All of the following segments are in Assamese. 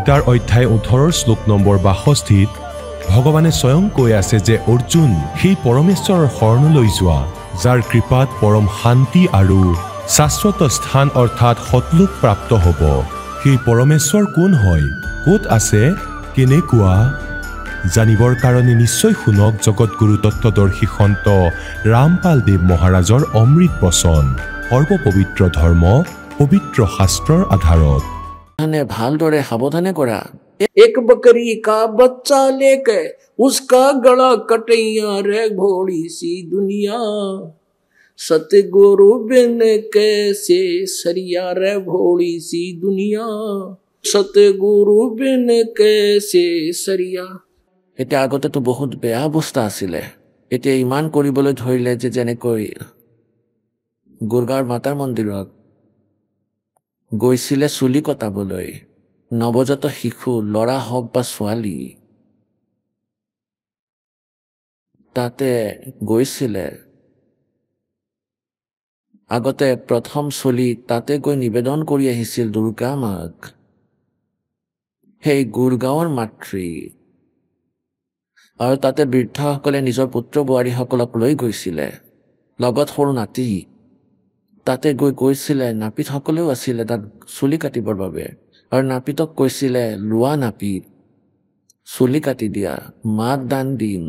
গীতাৰ অধ্যায় 18 শ্লোক নম্বৰ 62 ভগৱানে স্বয়ং কৈ আছে যে অৰ্জুন সেই পৰমেশ্বৰৰ শৰণলৈ যোৱা যাৰ কৃপাত পৰম শান্তি আৰু শাশ্বত স্থান অৰ্থাৎ সতলোক প্ৰাপ্ত হ'ব সেই পৰমেশ্বৰ কোন হয় ক'ত আছে কেনেকুৱা জানিবৰ কাৰণে নিশ্চয় শুনক জগতগুৰু তত্ত্বদৰ্শী সন্ত ৰামপাল দেৱ মহাৰাজৰ অমৃত বচন সৰ্বপবিত্ৰ ধৰ্ম পবিত্ৰ শাস্ত্ৰৰ আধাৰত ভালদৰে সাৱধানে কৰা एक बकरी का बच्चा लेके उसका गला कटैया रे घोड़ी सी दुनिया सतगुरु बिन कैसे सरिया रे घोड़ी सी दुनिया सतगुरु बिन कैसे सरिया এতিয়া আগতেতো বহুত বেয়া অৱস্থা আছিলে এতিয়া ইমান কৰিবলৈ ধৰিলে যে যেনেকৈ গুৰগাঁৱৰ মাতাৰ মন্দিৰত গৈছিলে চুলি কটাবলৈ নৱজাত শিশু ল'ৰা হওক বা ছোৱালী তাতে গৈছিলে আগতে প্ৰথম চলি তাতে গৈ নিবেদন কৰি আহিছিল দুৰ্গা মাক সেই গুৰগাঁৱৰ মাতৃ আৰু তাতে বৃদ্ধসকলে নিজৰ পুত্ৰ বোৱাৰীসকলক লৈ গৈছিলে লগত সৰু নাতি তাতে গৈছিলে নাপিতসকলেও আছিলে তাত চুলি কাটিবৰ বাবে আৰু নাপিতক কৈছিলে লোৱা নাপিত চুলি কাটি দিয়া মাক দান দিম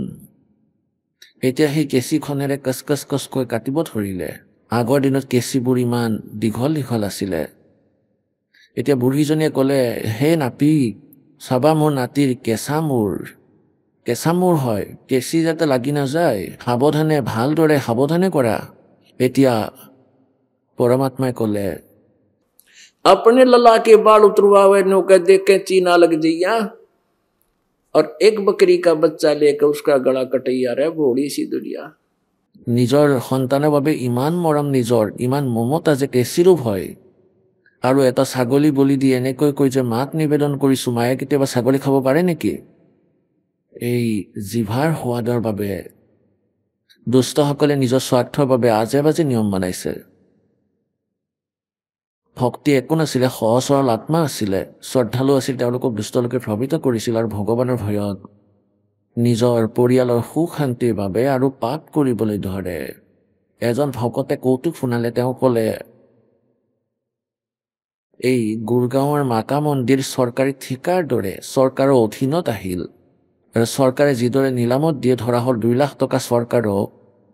এতিয়া সেই কেঁচিখনেৰে কচকৈ কাটিব ধৰিলে আগৰ দিনত কেঁচিবোৰ ইমান দীঘল আছিলে এতিয়া বুঢ়ীজনীয়ে ক'লে হে নাপিত চাবা মোৰ নাতিৰ কেঁচা মূৰ হয় কেঁচি যাতে লাগি নাযায় সাৱধানে ভালদৰে সাৱধানে কৰা এতিয়া परमात्मा कोले अपने लला के बाल उतरवावे नौका देख के चीना लग जइया और एक बकरी का बच्चा लेकर उसका गला कटैया रे घोड़ी सी दुनिया নিজৰ সন্তানৰ বাবে ইমান মৰম নিজৰ ইমান মমতা যে কেঁচিৰো ভয় আৰু এটা ছাগলী বলি দি এনেকৈ কৈ যে মাক নিবেদন কৰিছো মায়ে কেতিয়াবা ছাগলী খাব পাৰে নেকি এই জিভাৰ সোৱাদৰ বাবে দুষ্টসকলে নিজৰ স্বাৰ্থৰ বাবে আজে বাজে নিয়ম বনাইছে ভক্তি একো নাছিলে সহজ সৰল আত্মা আছিলে শ্ৰদ্ধালু আছিল তেওঁলোকক দুষ্টলোকে প্ৰভাৱিত কৰিছিল আৰু ভগৱানৰ ভয়ত নিজৰ পৰিয়ালৰ সুখ শান্তিৰ বাবে আৰু পাপ কৰিবলৈ ধৰে এজন ভকতে কৌতুক শুনালে তেওঁ ক'লে এই গুৰগাঁৱৰ মাতা মন্দিৰ চৰকাৰী ঠিকাৰ দৰে চৰকাৰৰ অধীনত আহিল আৰু চৰকাৰে যিদৰে নিলামত দিয়ে ধৰা হ'ল 2 লাখ টকা চৰকাৰক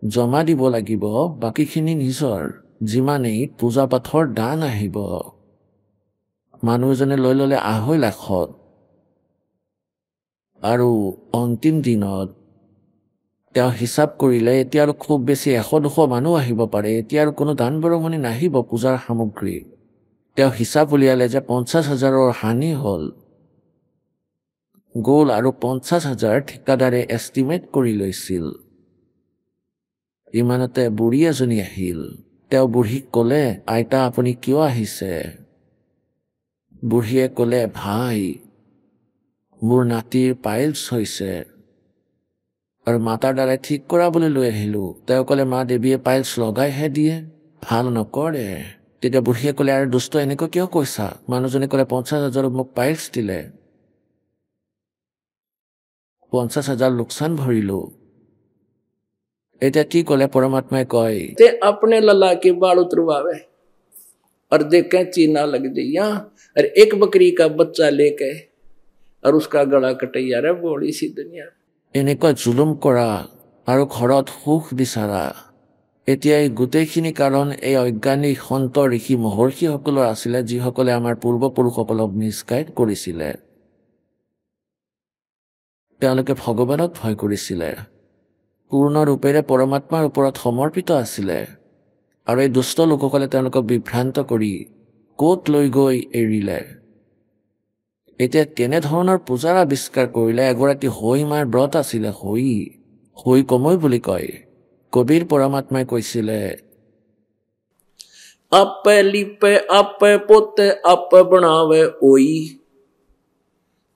জমা দিব লাগিব বাকীখিনি নিজৰ যিমানেই পূজা পাঠৰ দান আহিব মানুহজনে লৈ ল'লে 2.5 লাখত আৰু অন্তিম দিনত তেওঁ হিচাপ কৰিলে এতিয়া আৰু খুব বেছি 100-200 মানুহ আহিব পাৰে এতিয়া আৰু কোনো দান বৰঙণি নাহিব পূজাৰ সামগ্ৰী তেওঁ হিচাপ উলিয়ালে যে 50,000ৰ হানি হ'ল গ'ল আৰু 50,000 ঠিকাদাৰে এষ্টিমেট কৰি লৈছিল ইমানতে বুঢ়ী এজনী আহিল তেওঁ বুঢ়ীক ক'লে আইতা আপুনি কিয় আহিছে বুঢ়ীয়ে ক'লে ভাই মোৰ নাতিৰ পাইলছ হৈছে আৰু মাতাৰ দ্বাৰা ঠিক কৰাবলৈ লৈ আহিলো তেওঁ ক'লে মা দেৱীয়ে পাইলছ লগাইহে দিয়ে ভাল নকৰে তেতিয়া বুঢ়ীয়ে ক'লে আৰু দুষ্ট এনেকৈ কিয় কৈছা মানুহজনে ক'লে 50,000 মোক পাইলছ দিলে 50,000 লোকচান ভৰিলো এতিয়া কি ক'লে পৰমাত্মাই কয় ते अपने लला के बाल उतरवावे और देखे चीना लग जइया और एक बकरी का बच्चा लेके और उसका गला कटैया रे घोड़ी सी दुनिया এনেকৈ জুলুম কৰা আৰু ঘৰত সুখ বিচাৰা এতিয়া এই গোটেইখিনি কাৰণ এই অজ্ঞানী সন্ত ঋষি মহৰ্ষিসকলৰ আছিলে যিসকলে আমাৰ পূৰ্বপুৰুষসকলক মিছগাইড কৰিছিলে তেওঁলোকে ভগৱানক ভয় কৰিছিলে পূৰ্ণ ৰূপেৰে পৰমাত্মাৰ ওপৰত সমৰ্পিত আছিলে আৰু এই দুষ্ট লোকসকলে তেওঁলোকক বিভ্ৰান্ত কৰি ক'ত লৈ গৈ এৰিলে এতিয়া কেনেধৰণৰ পূজাৰ আৱিষ্কাৰ কৰিলে এগৰাকী হৈ মাৰ ব্ৰত আছিলে হৈ কমৈ বুলি কয় কবিৰ পৰমাত্মাই কৈছিলে आपे लिपे आपे पोते आपे बनावे ओई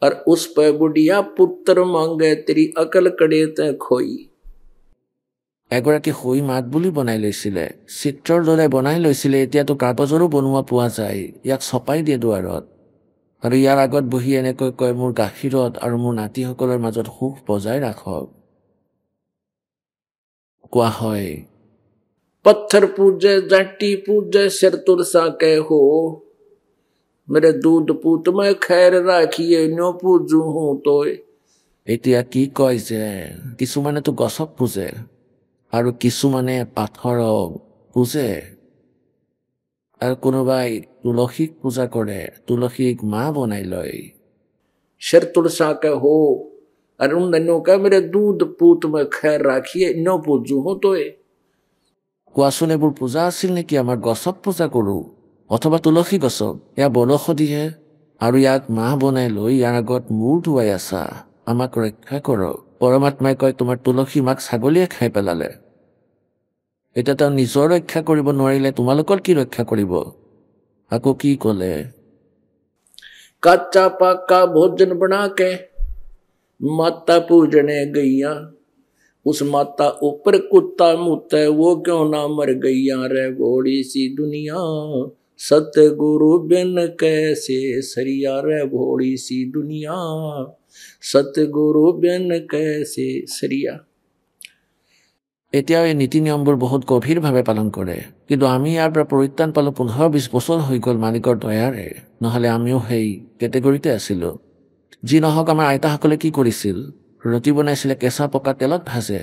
और उस पे बुढ़िया पुत्र मांगे तेरी अकल कड़े ते खोई এগৰাকী হৈ মাত বুলি বনাই লৈছিলে চিত্ৰৰ দৰে বনাই লৈছিলে এতিয়াতো কাগজৰো বনোৱা পোৱা যায় ইয়াক ছপাই দিয়ে দুৱাৰত আৰু ইয়াৰ আগত বহি এনেকৈ কয়, মোৰ গাখীৰত আৰু মোৰ নাতিসকলৰ মাজত সুখ বজাই ৰাখক। কোৱা হয়, पत्थर पूजे जाटी पूजे सिर तुरसा के हो, मेरे दूध पूत में खैर राखिए नो पूजू हूं तो। এতিয়া কি কয় যে কিছুমানেতো গছক পূজে আৰু কিছুমানে পাথৰক পূজে আৰু কোনোবাই তুলসীক পূজা কৰে, তুলসীক মা বনাই লয়। सिर तुरसा के हो और उन दिनों का मेरे दूध पूत में खैर राखिए नो पूजू हूं तो। কোৱাচোন এইবোৰ পূজা আছিল নেকি? আমাৰ গছক পূজা কৰোঁ অথবা তুলসী গছক, এয়া বনৌষধিহে, আৰু ইয়াক মাহ বনাই লৈ ইয়াৰ আগত মূৰ ধুৱাই আছা, আমাক ৰক্ষা কৰক। পৰমাত্মাই কয়, তোমাৰ তুলসী মাক ছাগলীয়ে খাই পেলালে, এতিয়া তেওঁ নিজৰ ৰক্ষা কৰিব নোৱাৰিলে তোমালোকৰ কি ৰক্ষা কৰিব? আকৌ কি ক'লে, कच्चा पक्का भोजन बना के माता पूजने गईया, उस माता ऊपर कुत्ता मुते वो क्यों ना मर गईया रे भोड़ी सी दुनिया, सतगुरु बिन कैसे सरिया रे भोड़ी सी दुनिया, सतगुरु बिन कैसे सरिया। এতিয়াও এই নীতি নিয়মবোৰ বহুত গভীৰভাৱে পালন কৰে, কিন্তু আমি ইয়াৰ পৰা পৰিত্ৰাণ পালোঁ 15-20 বছৰ হৈ গ'ল মালিকৰ দয়াৰে, নহ'লে আমিও সেই কেটেগৰীতে আছিলোঁ। যি নহওক, আমাৰ আইতাসকলে কি কৰিছিল, ৰুটি বনাইছিলে, কেঁচা পকা তেলত ভাজে,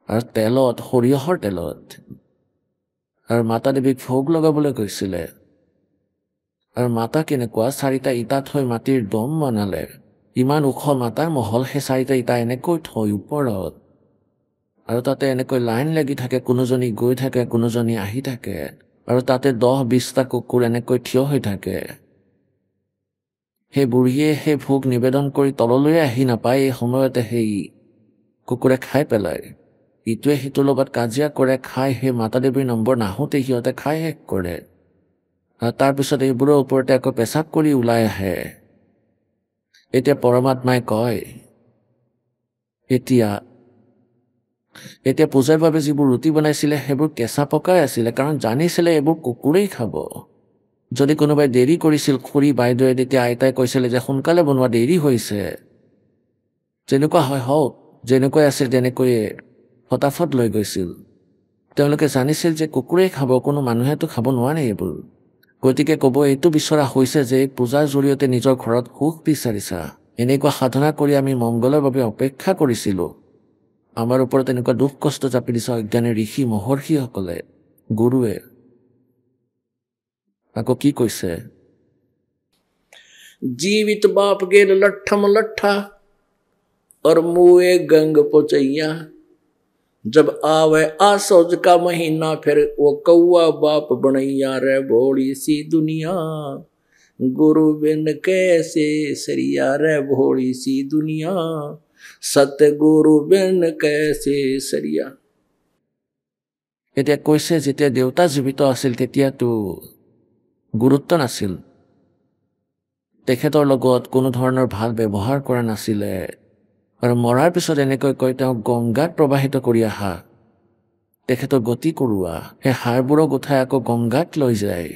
আৰু তেলত, সৰিয়হৰ তেলত, আৰু মাতা দেৱীক ভোগ লগাবলৈ গৈছিলে। আৰু মাতা কেনেকুৱা, 4টা ইটা থৈ মাটিৰ দম বনালে, ইমান ওখ মাতাৰ মহল, সেই 4টা ইটা এনেকৈ থৈ ওপৰত, আৰু তাতে এনেকৈ লাইন লাগি থাকে, কোনোজনী গৈ থাকে, কোনোজনী আহি থাকে, আৰু তাতে 10-20টা কুকুৰ এনেকৈ থিয় হৈ থাকে। সেই বুঢ়ীয়ে সেই ভোগ নিবেদন কৰি তললৈ আহি নাপায়, এই সময়তে সেই কুকুৰে খাই পেলায়। ইটোৱে সিটোৰ লগত কাজিয়া কৰে, খাই সেই মাতা দেৱীৰ নম্বৰ নাহোঁতে সিহঁতে খাই শেষ কৰে, আৰু তাৰপিছত এইবোৰৰ ওপৰতে আকৌ পেচাব কৰি ওলাই আহে। এতিয়া পৰমাত্মাই কয়, এতিয়া পূজাৰ বাবে যিবোৰ ৰুটি বনাইছিলে সেইবোৰ কেঁচা পকাই আছিলে, কাৰণ জানিছিলে এইবোৰ কুকুৰেই খাব। যদি কোনোবাই দেৰি কৰিছিল, খুৰী বাইদেৱে, তেতিয়া আইতাই কৈছিলে যে সোনকালে বনোৱা, দেৰি হৈছে, যেনেকুৱা হয় হওক, যেনেকৈ আছিল তেনেকৈয়ে ফটাফট লৈ গৈছিল। তেওঁলোকে জানিছিল যে কুকুৰেই খাব, কোনো মানুহেতো খাব নোৱাৰে এইবোৰ। গতিকে ক'ব, এইটো বিচৰা হৈছে যে পূজাৰ জৰিয়তে নিজৰ ঘৰত সুখ বিচাৰিছা, এনেকুৱা সাধনা কৰি আমি মংগলৰ বাবে অপেক্ষা কৰিছিলোঁ, আমাৰ ওপৰত এনেকুৱা দুখ কষ্ট জাপি দিছে অজ্ঞানী ঋষি মহৰ্ষিসকলে, গুৰুৱে। আকৌ কি কৈছে, जीवित बाप गेल लट्ठम लट्ठा और मुए गंग पोचैया, जब आवे आसोज का महीना फिर वो कौआ बाप बनैया रे भोड़ी सी दुनिया, गुरु बिन कैसे सरिया रे भोड़ी सी दुनिया, सतगुरु बिन कैसे सरिया। এতিয়া কৈছে, যেতিয়া দেউতা জীৱিত আছিল তেতিয়াতো গুৰুত্ব নাছিল, তেখেতৰ লগত কোনো ধৰণৰ ভাল ব্যৱহাৰ কৰা নাছিলে, আৰু মৰাৰ পিছত এনেকৈ কয়, তেওঁক গংগাত প্ৰবাহিত কৰি আহা, তেখেতৰ গতি কৰোৱা, সেই হাড়বোৰক উঠাই আকৌ গংগাত লৈ যায়,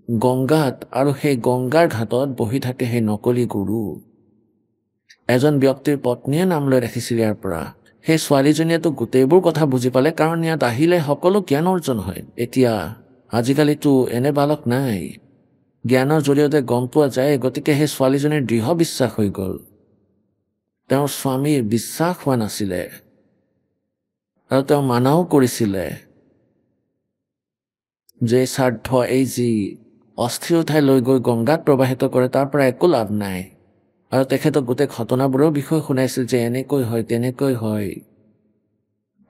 গংগাত, আৰু সেই গংগাৰ ঘাটত বহি থাকে সেই নকলি গুৰু। এজন ব্যক্তিৰ পত্নীয়ে নাম লৈ ৰাখিছিল ইয়াৰ পৰা। সেই ছোৱালীজনীয়েতো গোটেইবোৰ কথা বুজি পালে, কাৰণ ইয়াত আহিলে সকলো জ্ঞান অৰ্জন হয়। এতিয়া আজিকালিতো এনে বালক নাই, জ্ঞানৰ জৰিয়তে গম পোৱা যায়, গতিকে সেই ছোৱালীজনীৰ দৃঢ় বিশ্বাস হৈ গ'ল। তেওঁৰ স্বামীৰ বিশ্বাস হোৱা নাছিলে, আৰু তেওঁ মানাও কৰিছিলে যে স্বাৰ্থ, এই যি অস্থিৰ উঠাই লৈ গৈ গংগাত প্ৰবাহিত কৰে, তাৰ পৰা একো লাভ নাই, আৰু তেখেতক গোটেই ঘটনাবোৰৰ বিষয়ে শুনাইছিল যে এনেকৈ হয়, তেনেকৈ হয়।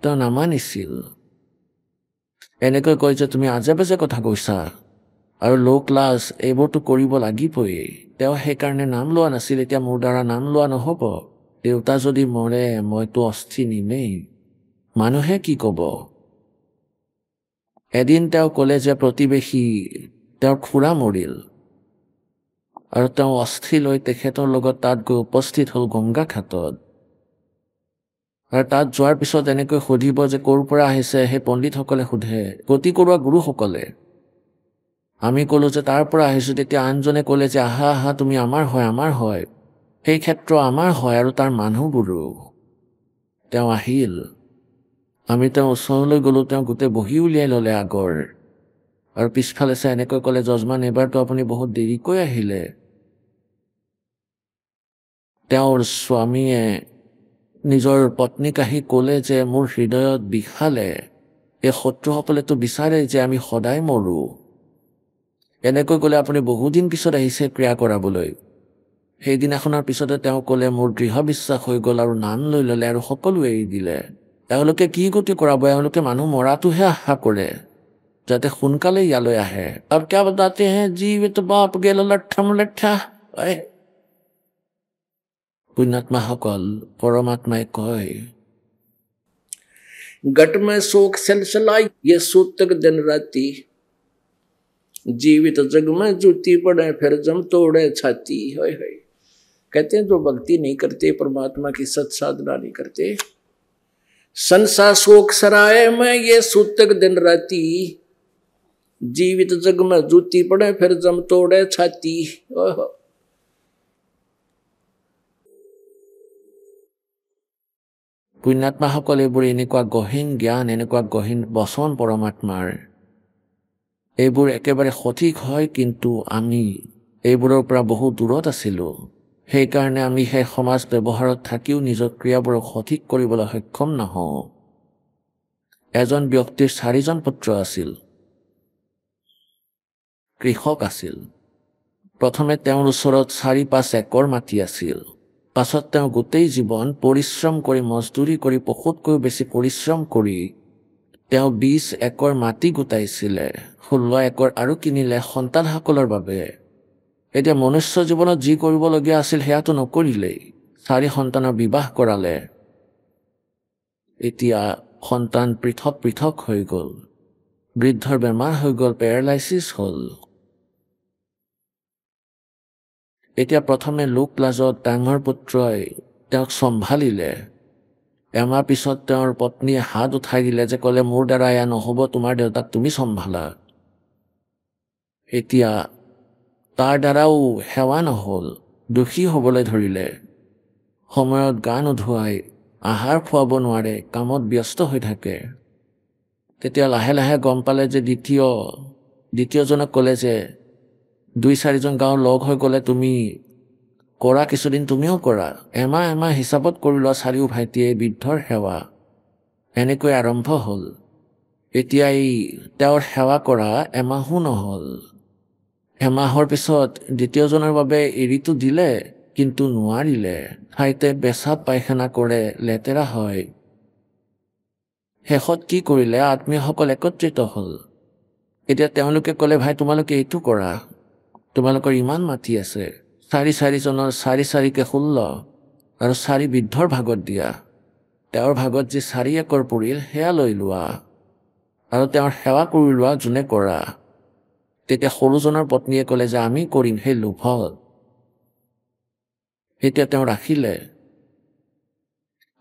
তেওঁ নামানিছিল, এনেকৈ কয় যে তুমি আজে বাজে কথা কৈছা, আৰু লোক লাজ এইবোৰতো কৰিব লাগিবই। তেওঁ সেইকাৰণে নাম লোৱা নাছিল। এতিয়া মোৰ দ্বাৰা নাম লোৱা নহ'ব, দেউতা যদি মৰে মইতো অস্থি নিমেই, মানুহে কি ক'ব। এদিন তেওঁ ক'লে যে প্ৰতিবেশী তেওঁৰ খুৰা মৰিল, আৰু তেওঁ অস্থি লৈ তেখেতৰ লগত তাত গৈ উপস্থিত হ'ল গংগা ঘাটত, আৰু তাত যোৱাৰ পিছত এনেকৈ সুধিব যে ক'ৰ পৰা আহিছে। সেই পণ্ডিতসকলে সোধে, গতি কৰোৱা গুৰুসকলে, আমি ক'লো যে তাৰ পৰা আহিছোঁ, তেতিয়া আনজনে ক'লে যে আহা আহা তুমি আমাৰ হয়। সেই ক্ষেত্ৰ আমাৰ হয় আৰু তাৰ মানুহবোৰো। তেওঁ আহিল, আমি তেওঁ ওচৰলৈ গ'লো, তেওঁ গোটেই বহি উলিয়াই ল'লে আগৰ, আৰু পিছফালে চাই এনেকৈ ক'লে, যজমান এইবাৰতো আপুনি বহুত দেৰিকৈ আহিলে। তেওঁৰ স্বামীয়ে নিজৰ পত্নীক আহি ক'লে যে মোৰ হৃদয়ত বিষালে, এই শত্ৰুসকলেতো বিচাৰে যে আমি সদায় মৰো। এনেকৈ ক'লে আপুনি বহুদিন পিছত আহিছে ক্ৰিয়া কৰাবলৈ। সেইদিনাখনৰ পিছতে তেওঁ ক'লে মোৰ দৃঢ় বিশ্বাস হৈ গ'ল আৰু নাম লৈ ল'লে আৰু সকলো এৰি দিলে। তেওঁলোকে কি গতি কৰাব, এওঁলোকে মানুহ মৰাটোহে আশা কৰে, যাতে সোনকালে ইয়ালৈ আহে। আৰু কিয় বতাতে হে জীৱিত বাপ গেল লঠা। পুণ্যাত্মাসকল, পৰমাত্মাই কয়, घट में शोक सलसलाई ये सूतक दिन राती, जीवित जग में जूती पड़े फिर जम तोड़े छाती। होय होय। कहते हैं जो भक्ति नहीं करते, परमात्मा की सत साधना नहीं करते, संसार शोक सराय में ये सूतक दिन राती, जीवित जग में जूती पड़े फिर जम तोड़े छाती। পুণ্যাত্মাসকল, এইবোৰ এনেকুৱা গহীন জ্ঞান, এনেকুৱা গহীন বচন পৰমাত্মাৰ, এইবোৰ একেবাৰে সঠিক হয়, কিন্তু আমি এইবোৰৰ পৰা বহু দূৰত আছিলোঁ। সেইকাৰণে আমি সেই সমাজ ব্যৱহাৰত থাকিও নিজৰ ক্ৰিয়াবোৰক সঠিক কৰিবলৈ সক্ষম নহওঁ। এজন ব্যক্তিৰ 4জন পুত্ৰ আছিল, কৃষক আছিল। প্ৰথমে তেওঁৰ ওচৰত 4-5 একৰ মাটি আছিল। পাছত তেওঁ গোটেই জীৱন পৰিশ্ৰম কৰি, মজদুৰি কৰি, পশুতকৈও বেছি পৰিশ্ৰম কৰি তেওঁ 20 একৰ মাটি গোটাইছিলে। 16 একৰ আৰু কিনিলে সন্তানসকলৰ বাবে। এতিয়া মনুষ্য জীৱনত যি কৰিবলগীয়া আছিল সেয়াটো নকৰিলেই। 4 সন্তানৰ বিবাহ কৰালে। এতিয়া সন্তান পৃথক পৃথক হৈ গ'ল। বৃদ্ধৰ বেমাৰ হৈ গ'ল, পেৰালাইচিছ হ'ল। এতিয়া প্ৰথমে লোক লাজত ডাঙৰ পুত্ৰই তেওঁক চম্ভালিলে। এমাহ পিছত তেওঁৰ পত্নীয়ে হাত উঠাই দিলে যে ক'লে মোৰ দ্বাৰা এয়া নহ'ব, তোমাৰ দেউতাক তুমি চম্ভালা। এতিয়া তাৰ দ্বাৰাও সেৱা নহ'ল, দোষী হ'বলৈ ধৰিলে। সময়ত গা নোধোৱাই, আহাৰ খুৱাব নোৱাৰে, কামত ব্যস্ত হৈ থাকে। তেতিয়া লাহে লাহে গম পালে যে দ্বিতীয়জনক ক'লে যে 2-4জন গাঁৱৰ লগ হৈ গ'লে তুমি কৰা, কিছুদিন তুমিও কৰা, এমাহ হিচাপত কৰি লোৱা 4 ভাইটিয়ে বৃদ্ধৰ সেৱা। এনেকৈ আৰম্ভ হ'ল। এতিয়া তেওঁৰ সেৱা কৰা এমাহো নহ'ল। এমাহৰ পিছত দ্বিতীয়জনৰ বাবে এৰিটো দিলে, কিন্তু নোৱাৰিলে। ঠাইতে পেচাব পায়খানা কৰে, লেতেৰা হয়। শেষত কি কৰিলে, আত্মীয়সকল একত্ৰিত হ'ল। এতিয়া তেওঁলোকে ক'লে ভাই তোমালোকে এইটো কৰা, তোমালোকৰ ইমান মাটি আছে, 4জনৰ 4কে 16 আৰু 4 বৃদ্ধৰ ভাগত দিয়া। তেওঁৰ ভাগত যি 4 একৰ পৰিল সেয়া লৈ লোৱা আৰু তেওঁৰ সেৱা কৰি লোৱা যোনে কৰা। তেতিয়া সৰুজনৰ পত্নীয়ে ক'লে যে আমি কৰিম সেই লোভত। এতিয়া তেওঁ ৰাখিলে।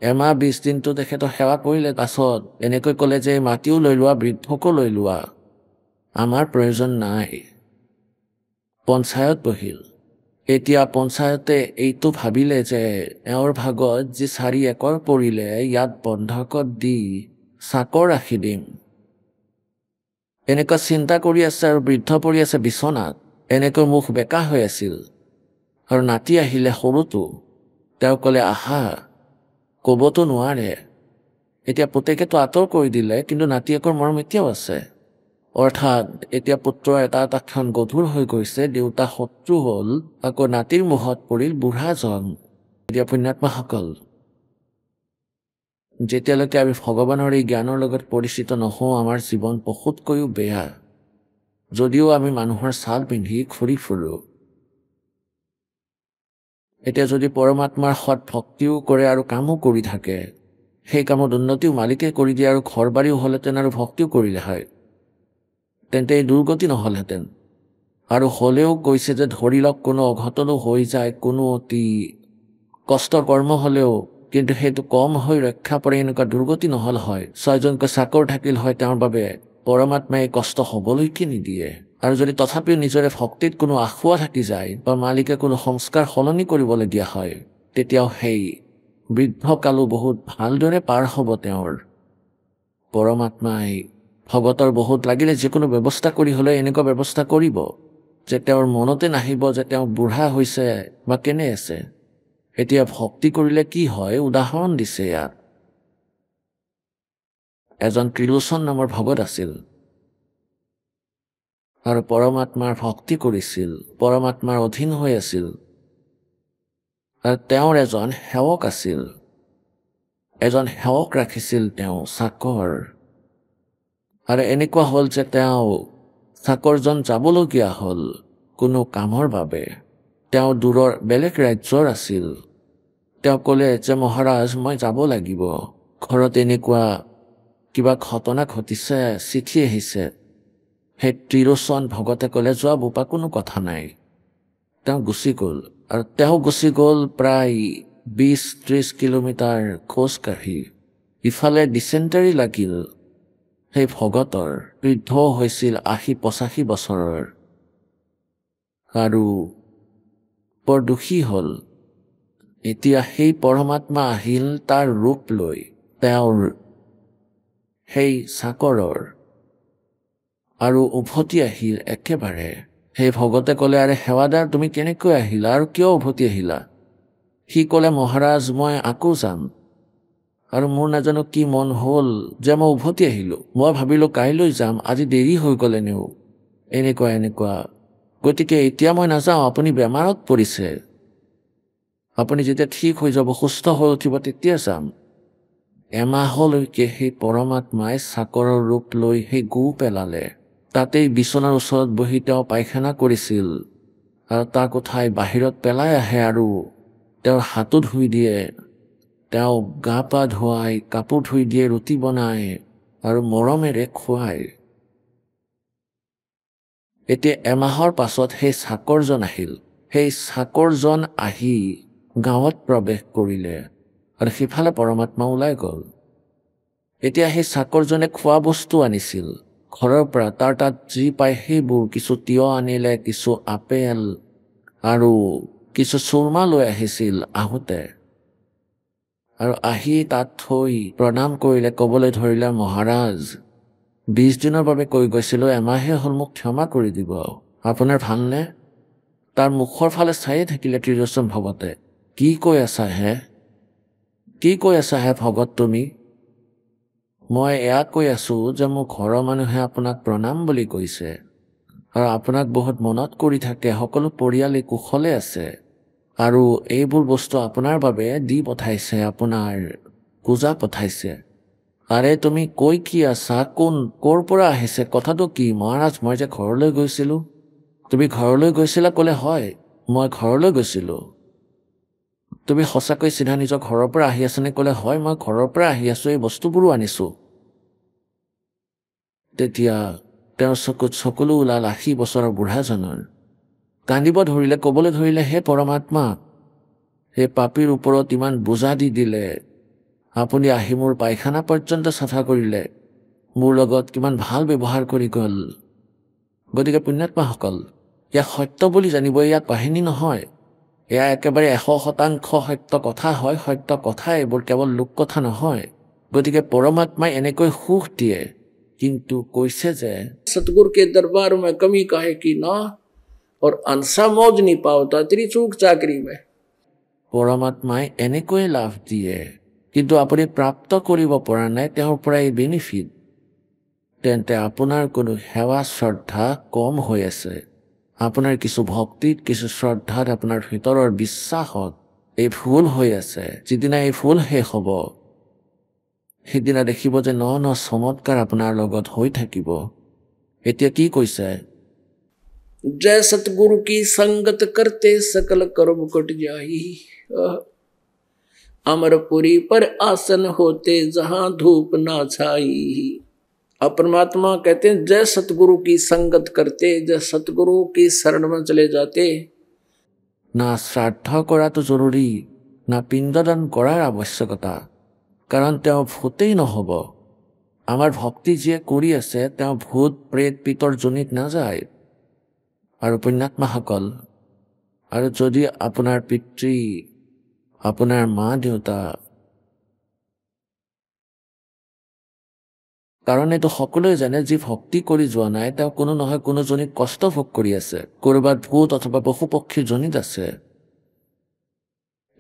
এমাহ 20 দিনটো তেখেতৰ সেৱা কৰিলে। পাছত এনেকৈ ক'লে যে মাটিও লৈ লোৱা, বৃদ্ধকো লৈ লোৱা, আমাৰ প্ৰয়োজন নাই। পঞ্চায়ত বহিল। এতিয়া পঞ্চায়তে এইটো ভাবিলে যে এওঁৰ ভাগত যি 4 একৰ পৰিলে ইয়াত বন্ধকত দি চাকৰ ৰাখি দিম। এনেকুৱা চিন্তা কৰি আছে আৰু বৃদ্ধ পৰি আছে বিচনাত। এনেকৈ মুখ বেকা হৈ আছিল। আৰু নাতি আহিলে সৰুটো। তেওঁ ক'লে আহা, ক'বতো নোৱাৰে। এতিয়া পুতেকেতো আঁতৰ কৰি দিলে, কিন্তু নাতিয়েকৰ মৰম এতিয়াও আছে। অৰ্থাৎ এতিয়া পুত্ৰৰ এটা ক্ষণ গধুৰ হৈ গৈছে, দেউতা শত্ৰু হ'ল, আকৌ নাতিৰ মুখত পৰিল বুঢ়াজন। এতিয়া পুণ্যাত্মাসকল, যেতিয়ালৈকে আমি ভগৱানৰ এই জ্ঞানৰ লগত পৰিচিত নহওঁ, আমাৰ জীৱন পশুতকৈও বেয়া। যদিও আমি মানুহৰ ছাল পিন্ধি ঘূৰি ফুৰোঁ। এতিয়া যদি পৰমাত্মাৰ সৎ ভক্তিও কৰে আৰু কামো কৰি থাকে, সেই কামত উন্নতিও মালিকে কৰি দিয়ে আৰু ঘৰ বাৰীও হ'লহেঁতেন আৰু ভক্তিও কৰিলে হয়, তেন্তে এই দুৰ্গতি নহ'লহেঁতেন। আৰু হ'লেও কৈছে যে ধৰি লওক কোনো অঘটনো হৈ যায়, কোনো অতি কষ্টৰ কৰ্ম হ'লেও, কিন্তু সেইটো কম হৈ ৰক্ষা পৰে, এনেকুৱা দুৰ্গতি নহ'ল হয়। 6জনকৈ চাকৰ থাকিল হয়, তেওঁৰ বাবে পৰমাত্মাই কষ্ট হ'বলৈকে নিদিয়ে। আৰু যদি তথাপিও নিজৰে ভক্তিত কোনো আখুৱা থাকি যায় বা মালিকে কোনো সংস্কাৰ সলনি কৰিবলগীয়া হয় তেতিয়াও সেই বৃদ্ধকালো বহুত ভালদৰে পাৰ হ'ব তেওঁৰ। পৰমাত্মাই ভগতৰ বহুত লাগিলে যিকোনো ব্যৱস্থা কৰি হ'লে এনেকুৱা ব্যৱস্থা কৰিব যে তেওঁৰ মনতে নাহিব যে তেওঁ বুঢ়া হৈছে বা কেনে আছে। এতিয়া ভক্তি কৰিলে কি হয় উদাহৰণ দিছে ইয়াত। এজন ত্ৰিলোচন নামৰ ভগত আছিল আৰু পৰমাত্মাৰ ভক্তি কৰিছিল, পৰমাত্মাৰ অধীন হৈ আছিল। আৰু তেওঁৰ এজন সেৱক আছিল, এজন সেৱক ৰাখিছিল তেওঁ চাকৰ। আৰু এনেকুৱা হ'ল যে তেওঁ চাকৰজন যাবলগীয়া হ'ল কোনো কামৰ বাবে। তেওঁ দূৰৰ বেলেগ ৰাজ্যৰ আছিল। তেওঁ ক'লে যে মহাৰাজ মই যাব লাগিব, ঘৰত এনেকুৱা কিবা ঘটনা ঘটিছে, চিঠি আহিছে। সেই ত্ৰিলোচন ভগতে ক'লে যোৱা বোপা কোনো কথা নাই। তেওঁ গুচি গ'ল আৰু তেওঁ গুচি গ'ল প্ৰায় 20-30 কিলোমিটাৰ খোজকাঢ়ি। ইফালে ডিচেণ্টাৰী লাগিল সেই ভগতৰ, বৃদ্ধ হৈছিল 80-85 বছৰৰ আৰু বৰ দুখী হ'ল। এতিয়া সেই পৰমাত্মা আহিল তাৰ ৰূপ লৈ তেওঁৰ সেই চাকৰৰ আৰু উভতি আহিল একেবাৰে। সেই ভগতে ক'লে আৰে সেৱাদাৰ তুমি কেনেকৈ আহিলা আৰু কিয় উভতি আহিলা? সি ক'লে মহাৰাজ মই আকৌ যাম আৰু মোৰ নাজানো কি মন হ'ল যে মই উভতি আহিলোঁ। মই ভাবিলোঁ কাইলৈ যাম, আজি দেৰি হৈ গ'ল এনেও, এনেকুৱা। গতিকে এতিয়া মই নাযাওঁ, আপুনি বেমাৰত পৰিছে, আপুনি যেতিয়া ঠিক হৈ যাব, সুস্থ হৈ উঠিব তেতিয়া যাম। এমাহলৈকে সেই পৰমাত্মাই চাকৰৰ ৰূপ লৈ সেই গু পেলালে। তাতেই বিচনাৰ ওচৰত বহি তেওঁ পায়খানা কৰিছিল আৰু তাক উঠাই বাহিৰত পেলাই আহে আৰু তেওঁৰ হাতো ধুই দিয়ে, তেওঁ গা পা ধুৱাই, কাপোৰ ধুই দিয়ে, ৰুটি বনায় আৰু মৰমেৰে খুৱায়। এতিয়া এমাহৰ পাছত সেই চাকৰজন আহিল। সেই চাকৰজন আহি গাঁৱত প্ৰৱেশ কৰিলে আৰু সিফালে পৰমাত্মা ওলাই গ'ল। এতিয়া সেই চাকৰজনে খোৱা বস্তু আনিছিল ঘৰৰ পৰা, তাৰ তাত যি পায় সেইবোৰ, কিছু তিয়হ আনিলে, কিছু আপেল আৰু কিছু চুৰমা লৈ আহিছিল আহোঁতে। আৰু আহি তাত থৈ প্ৰণাম কৰিলে, ক'বলৈ ধৰিলে মহাৰাজ 20 দিনৰ বাবে কৈ গৈছিলোঁ, এমাহে হ'ল, মোক ক্ষমা কৰি দিব, আপোনাৰ ভালনে? তাৰ মুখৰ ফালে চায়ে থাকিলে ত্ৰিলোচন ভগতে। কি কৈ আছা হে ভগত তুমি? মই এয়া কৈ আছোঁ যে মোৰ ঘৰৰ মানুহে আপোনাক প্ৰণাম বুলি কৈছে আৰু আপোনাক বহুত মনত কৰি থাকে, সকলো পৰিয়ালে কুশলে আছে আৰু এইবোৰ বস্তু আপোনাৰ বাবে দি পঠাইছে, আপোনাৰ পূজা পঠাইছে। আৰে তুমি কৈ কি আছা? ক'ৰ পৰা আহিছে? কথাটো কি? মহাৰাজ মই যে ঘৰলৈ গৈছিলোঁ। তুমি ঘৰলৈ গৈছিলা? ক'লে হয় মই ঘৰলৈ গৈছিলোঁ। তুমি সঁচাকৈ চিধা নিজৰ ঘৰৰ পৰা আহি আছানে? ক'লে হয় মই ঘৰৰ পৰা আহি আছোঁ, এই বস্তুবোৰো আনিছোঁ। তেতিয়া তেওঁৰ চকুত চকুলো ওলাল 80 বছৰৰ বুঢ়াজনৰ। কান্দিব ধৰিলে, ক'বলৈ ধৰিলে হে পৰমাত্মা, সেই পাপীৰ ওপৰত ইমান বোজা দি দিলে, আপুনি আহি মোৰ পায়খানা পৰ্যন্ত চাফা কৰিলে, মোৰ লগত কিমান ভাল ব্যৱহাৰ কৰি গ'ল। গতিকে পুণ্যাত্মাসকল, ইয়াক সত্য বুলি জানিব, ইয়াক কাহিনী নহয়, এয়া একেবাৰে 100% সত্য কথা হয়। সত্য কথা এইবোৰ, কেৱল লোক কথা নহয়। গতিকে পৰমাত্মাই এনেকৈ সুখ দিয়ে, কিন্তু কৈছে যে सतगुरु के दरबार में कमी काहे की ना, और अंसा मौज नहीं पावता तेरी चूक चाकरी में। পৰমাত্মাই এনেকৈয়ে লাভ দিয়ে, কিন্তু আপুনি প্ৰাপ্ত কৰিব পৰা নাই তেওঁৰ পৰা এই বেনিফিট, তেন্তে আপোনাৰ কোনো সেৱা শ্ৰদ্ধা কম হৈ আছে। আপোনাৰ কিছু ভক্তিত, কিছু শ্ৰদ্ধাত, আপোনাৰ ভিতৰৰ বিশ্বাসত এই ভুল হৈ আছে। যিদিনা এই ভুল শেষ হ'ব, সেইদিনা দেখিব যে ন চমৎকাৰ আপোনাৰ লগত হৈ থাকিব। এতিয়া কি কৈছে? जय सतगुरु की संगत करते सकल कर्म कट जाई, अमरपुरी पर आसन होते जहां धूप ना छाई। अब परमात्मा कहते हैं जय सतगुरु की संगत करते, जय सतगुरु की शरण में चले जाते। না শ্ৰাদ্ধ কৰাটো জৰুৰী, না পিণ্ডদান কৰাৰ আৱশ্যকতা, কাৰণ তেওঁ ভূতেই নহ'ব। আমাৰ ভক্তি যিয়ে কৰি আছে তেওঁ ভূত প্ৰেত পিতৰ যোনিত নাযায়, আৰু পুণ্যাত্মাসকল, আৰু যদি আপোনাৰ পিতৃ, আপোনাৰ মা দেউতা, কাৰণ এইটো সকলোৱে জানে যি ভক্তি কৰি যোৱা নাই তেওঁ কোনো নহয় কোনোজনীক কষ্ট ভোগ কৰি আছে, ক'ৰবাত ভূত অথবা পশু পক্ষীৰ জনিত আছে।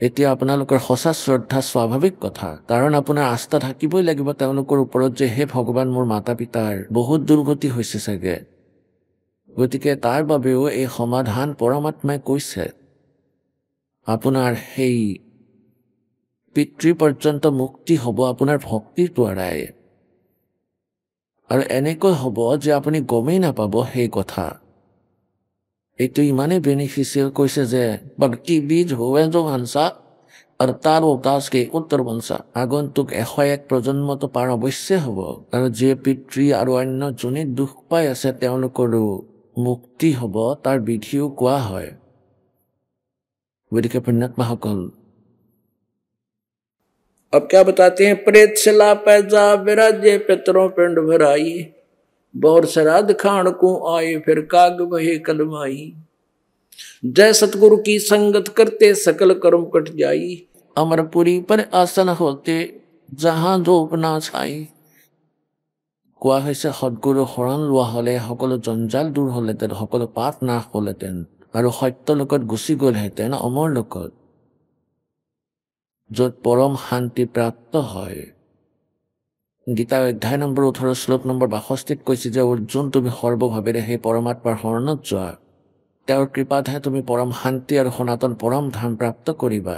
এতিয়া আপোনালোকৰ সঁচা শ্ৰদ্ধা স্বাভাৱিক কথা, কাৰণ আপোনাৰ আস্থা থাকিবই লাগিব তেওঁলোকৰ ওপৰত যে হে ভগৱান, মোৰ মাতা পিতাৰ বহুত দুৰ্গতি হৈছে চাগে, গতিকে তাৰ বাবেও এই সমাধান পৰমাত্মাই কৈছে। আপোনাৰ সেই পিতৃ পৰ্যন্ত মুক্তি হ'ব আপোনাৰ ভক্তিৰ দ্বাৰাই, আৰু এনেকৈ হ'ব যে আপুনি গমেই নাপাব সেই কথা। এইটো ইমানেই বেনিফিচিয়েল কৈছে যে ভক্তি বীজ হোৱেজো হানসা আৰু তাৰ উদাসকে উত্তৰ বংশা, আগন্তুক 101 প্ৰজন্মটো পাৰ অৱশ্যে হ'ব, আৰু যে পিতৃ আৰু অন্য যোনে দুখ পাই আছে তেওঁলোকৰো মুক্তি হ'ব, তাৰ বিধিও কোৱা হয়। গতিকে পুণ্যাত্মাসকল, अब क्या बताते हैं, प्रेत शिला पैजा विराजे पितरों पिंड भराई, बौर श्राद्ध खान को आए फिर काग बहे कलमाई, जय सतगुरु की संगत करते सकल कर्म कट जाई, अमरपुरी पर आसन होते जहां धूप ना छाई। কোৱা হৈছে সদগুৰু শৰণ লোৱা হলে সকলো জঞ্জাল দূৰ হলহেঁতেন, সকলো পাপ নাশ হলহেঁতেন, আৰু সত্য লোকত গুচি গলহেঁতেন অমৰ লোকত, য'ত পৰম শান্তি প্ৰাপ্ত হয়। গীতা অধ্যায় নম্বৰ 18 শ্লোক নম্বৰ 62 কৈছে যে অৰ্জুন, তুমি সৰ্বভাৱেৰে সেই পৰমাত্মাৰ শৰণত যোৱা, তেওঁৰ কৃপাতহে তুমি পৰম শান্তি আৰু সনাতন পৰম ধাম প্ৰাপ্ত কৰিবা।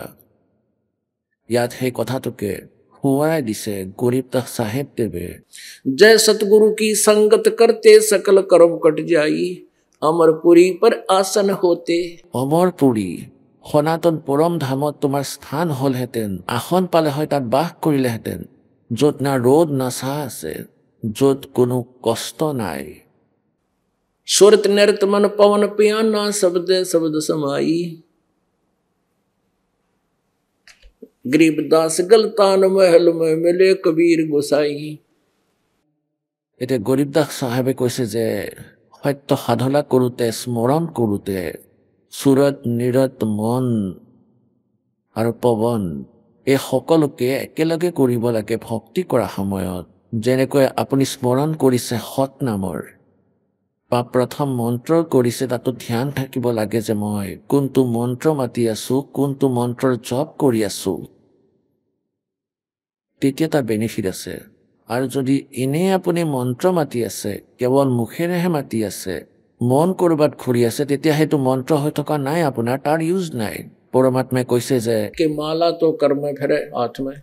ইয়াত সেই কথাটোকে সোঁৱৰাই দিছে গৰীবদাস চাহেব দেৱে। जय सतगुरु की संगत करते सकल कर्म कट जाई, अमरपुरी पर आसन होते। অমৰপুৰী সনাতন পৰম ধামত তোমাৰ স্থান হলহেঁতেন, আসন পালে হয়, তাত বাস কৰিলেহেঁতেন, য'ত না ৰ'দ না ছাঁ আছে, য'ত কোনো কষ্ট নাই। सुरत नृत मन पवन पियाना, शब्द शब्द समाई, गरीबदास गलतान महल में मिले कबीर गोसाई। এতিয়া গৰীবদাস চাহেবে কৈছে যে সত্য সাধনা কৰোঁতে, স্মৰণ কৰোঁতে সুৰত নিৰত মন আৰু পৱন এই সকলোকে একেলগে কৰিব লাগে ভক্তি কৰা সময়ত। যেনেকৈ আপুনি স্মৰণ কৰিছে সৎ নামৰ, বা প্ৰথম মন্ত্ৰ কৰিছে, তাতো ধ্যান থাকিব লাগে যে মই কোনটো মন্ত্ৰ মাতি আছো, কোনটো মন্ত্ৰৰ জপ কৰি আছো, তেতিয়া তাৰ বেনিফিট আছে। আৰু যদি এনেই আপুনি মন্ত্ৰ মাতি আছে, কেৱল মুখেৰেহে মাতি আছে, মন কৰবাত ঘূৰি আছে, তেতিয়া সেইটো মন্ত্ৰ হৈ থকা নাই, আপোনাৰ তাৰ ইউজ নাই। পৰমাত্মাই কৈছে যে के माला तो कर में फिरे हाथ में,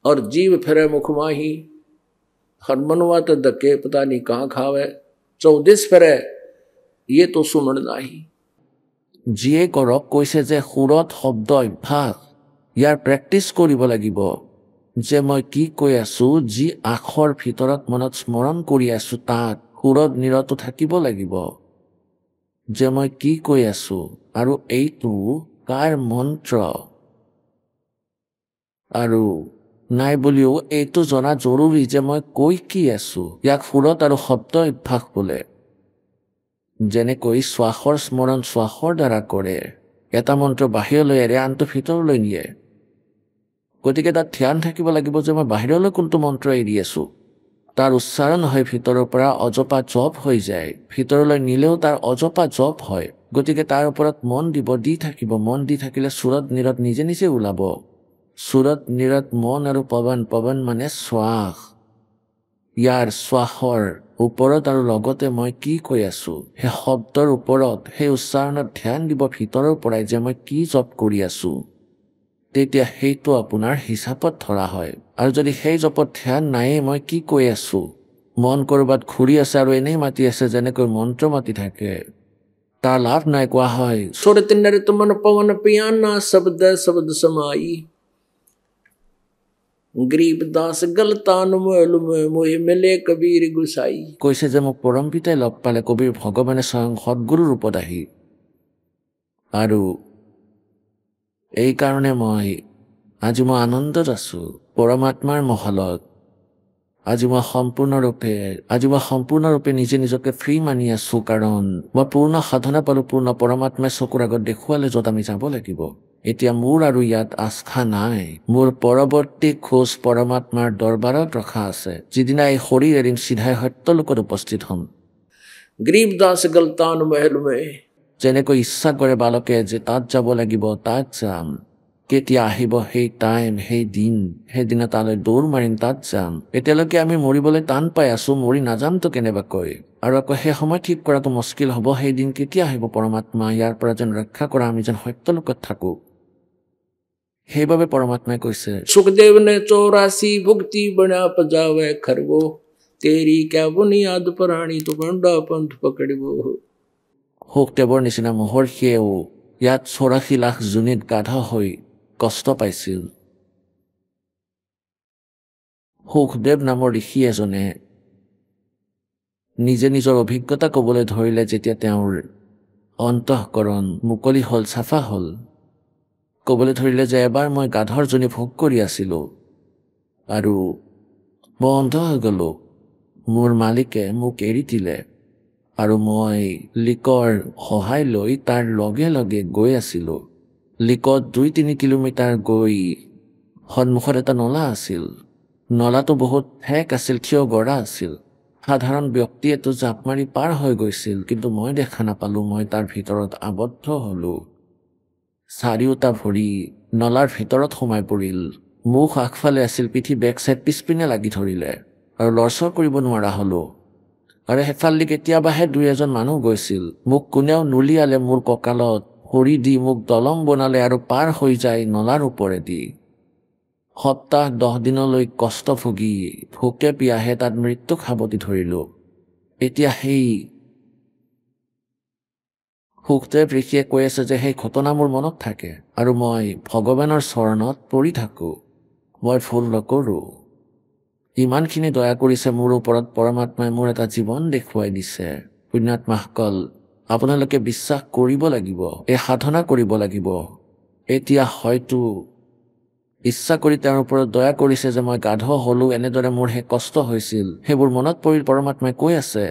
और जीव फिरे मुख माही, हरमनवा तो धक्के पता नहीं कहाँ खावे, 14 फिरे ये तो सुमन नाही। যিয়ে কৰক, কৈছে যে সুৰত শব্দ অভ্যাস, ইয়াৰ প্ৰেক্টিচ কৰিব লাগিব, যে মই কি কৈ আছো, যি আখৰ ভিতৰত মনত স্মৰণ কৰি আছো, তাত সুৰত নিৰত থাকিব লাগিব যে মই কি কৈ আছো, আৰু এইটো কাৰ মন্ত্ৰ, আৰু নাই বুলিও এইটো জনা জৰুৰী যে মই কৈ কি আছো। ইয়াক সুৰত আৰু শব্দ অভ্যাস বোলে। যেনেকৈ শ্বাসৰ স্মৰণ শ্বাসৰ দ্বাৰা কৰে, এটা মন্ত্ৰ বাহিৰলৈ এৰে আনটো ভিতৰলৈ নিয়ে, গতিকে তাত ধ্যান থাকিব লাগিব যে মই বাহিৰলৈ কোনটো মন্ত্ৰ এৰি আছো, তাৰ উচ্চাৰণ হয় ভিতৰৰ পৰা অজপা জপ হৈ যায়, ভিতৰলৈ নিলেও তাৰ অজপা জপ হয়। গতিকে তাৰ ওপৰত মন দিব, দি থাকিব, মন দি থাকিলে সুৰত নিৰত নিজে নিজে ওলাব। সুৰত নিৰত মন আৰু পৱন, পৱন মানে শ্বাস, ইয়াৰ শ্বাসৰ ওপৰত আৰু লগতে মই কি কৈ আছো সেই শব্দৰ ওপৰত, সেই উচ্চাৰণত ধ্যান দিব ভিতৰৰ পৰাই যে মই কি জপ কৰি আছো, তেতিয়া সেইটো আপোনাৰ হিচাপত ধৰা হয়। আৰু যদি সেই জপত ধ্যান নায়েই, মই কি কৈ আছো, মন কৰবাত ঘূৰি আছে আৰু এনেই মাতি আছে, যেনেকৈ মন্ত্ৰ মাতি থাকে, তাৰ লাভ নাই। কোৱা হয় सुरत नृत मन पवन पियाना, शब्द शब्द समाई, गरीबदास गलतान महल में मोहि मिले कबीर गोसाई। কৈছে যে মোক পৰম পিতাই লগ পালে, কবিৰ ভগৱানে স্বয়ং সদগুৰু ৰূপত আহি, আৰু এই কাৰণে আজি মই আনন্দত আছো পৰমাত্মাৰ মহলত। আজি মই সম্পূৰ্ণৰূপে নিজে নিজকে ফ্ৰী মানি আছো, কাৰণ মই পূৰ্ণ সাধনা পালো, পূৰ্ণ পৰমাত্মাই চকুৰ আগত দেখুৱালে য'ত আমি যাব লাগিব। এতিয়া মোৰ আৰু ইয়াত আস্থা নাই। মোৰ পৰৱৰ্তী খোজ পৰমাত্মাৰ দৰবাৰত ৰখা আছে। যিদিনা এই শৰীৰ এৰিম চিধাই সত্যলোকত উপস্থিত হ'ম। গৰীবদাস গলতান মহল মে যেনেকৈ ইচ্ছা কৰে বালকে যে তাত যাব লাগিব, তাত যাম। কেতিয়া আহিব সেই টাইম, সেই দিন, সেইদিনা তালৈ দৌৰ মাৰিম, তাত যাম। এতিয়ালৈকে আমি মৰিবলৈ টান পাই আছো, মৰি নাযামতো কেনেবাকৈ। আৰু আকৌ সেই সময় ঠিক কৰাটো মুস্কিল হ'ব। সেই দিন কেতিয়া আহিব পৰমাত্মা ইয়াৰ পৰা যেন ৰক্ষা কৰা, আমি যেন সত্যলোকত থাকো। সেইবাবে পৰমাত্মাই কৈছে, सुखदेव ने 84 भुक्ति बना पजावे खरवो तेरी क्या बुनियाद प्राणी तो बंडा पंथ पकड़बो। সুখদেৱৰ নিচিনা মহৰ্ষিয়েও ইয়াত 84 লাখ জুনিত গাধা হৈ কষ্ট পাইছিল। সুখদেৱ নামৰ ঋষি এজনে নিজে নিজৰ অভিজ্ঞতা ক'বলৈ ধৰিলে, যেতিয়া তেওঁৰ অন্তঃকৰণ মুকলি হ'ল, চাফা হ'ল। ক'বলৈ ধৰিলে যে এবাৰ মই গাধৰ জনী ভোগ কৰি আছিলো আৰু মই অন্ধ হৈ গ'লো। মোৰ মালিকে মোক এৰি দিলে আৰু মই লিকৰ সহায় লৈ তাৰ লগে লগে গৈ আছিলো। লিকত 2-3 কিলোমিটাৰ গৈ সন্মুখত এটা নলা আছিল। নলাটো বহুত ঠেক আছিল, থিয় গৰা আছিল। সাধাৰণ ব্যক্তিয়েতো জাপ মাৰি পাৰ হৈ গৈছিল, কিন্তু মই দেখা নাপালো। মই তাৰ ভিতৰত আবদ্ধ হলো। চাৰিওটা ভৰি নলাৰ ভিতৰত সোমাই পৰিল। মুখ আগফালে আছিল, পিঠি বেক চাইড পিছপিনে লাগি ধৰিলে আৰু লৰচৰ কৰিব নোৱাৰা হলো। আৰু সেইফালেদি কেতিয়াবাহে 2-এজন মানুহ গৈছিল। মোক কোনেও নুলিয়ালে। মোৰ কঁকালত ভৰি দি মোক দলং বনালে আৰু পাৰ হৈ যায় নলাৰ ওপৰেদি। সপ্তাহ 10 দিনলৈ কষ্ট ভুগি ভোকে পিয়াহে তাত মৃত্যুক সাৱটি ধৰিলো। এতিয়া সেই সুখদেৱ ঋষিয়ে কৈ আছে যে সেই ঘটনা মোৰ মনত থাকে আৰু মই ভগৱানৰ চৰণত পৰি থাকো। মই ভুল নকৰো। ইমানখিনি দয়া কৰিছে মোৰ ওপৰত পৰমাত্মাই, মোৰ এটা জীৱন দেখুৱাই দিছে। পুণ্যাত্মাসকল, আপোনালোকে বিশ্বাস কৰিব লাগিব, এই সাধনা কৰিব লাগিব। এতিয়া হয়তো ইচ্ছা কৰি তেওঁৰ ওপৰত দয়া কৰিছে যে মই গাধ হলো, এনেদৰে মোৰ সেই কষ্ট হৈছিল। সেইবোৰ মনত পৰিল। পৰমাত্মাই কৈ আছে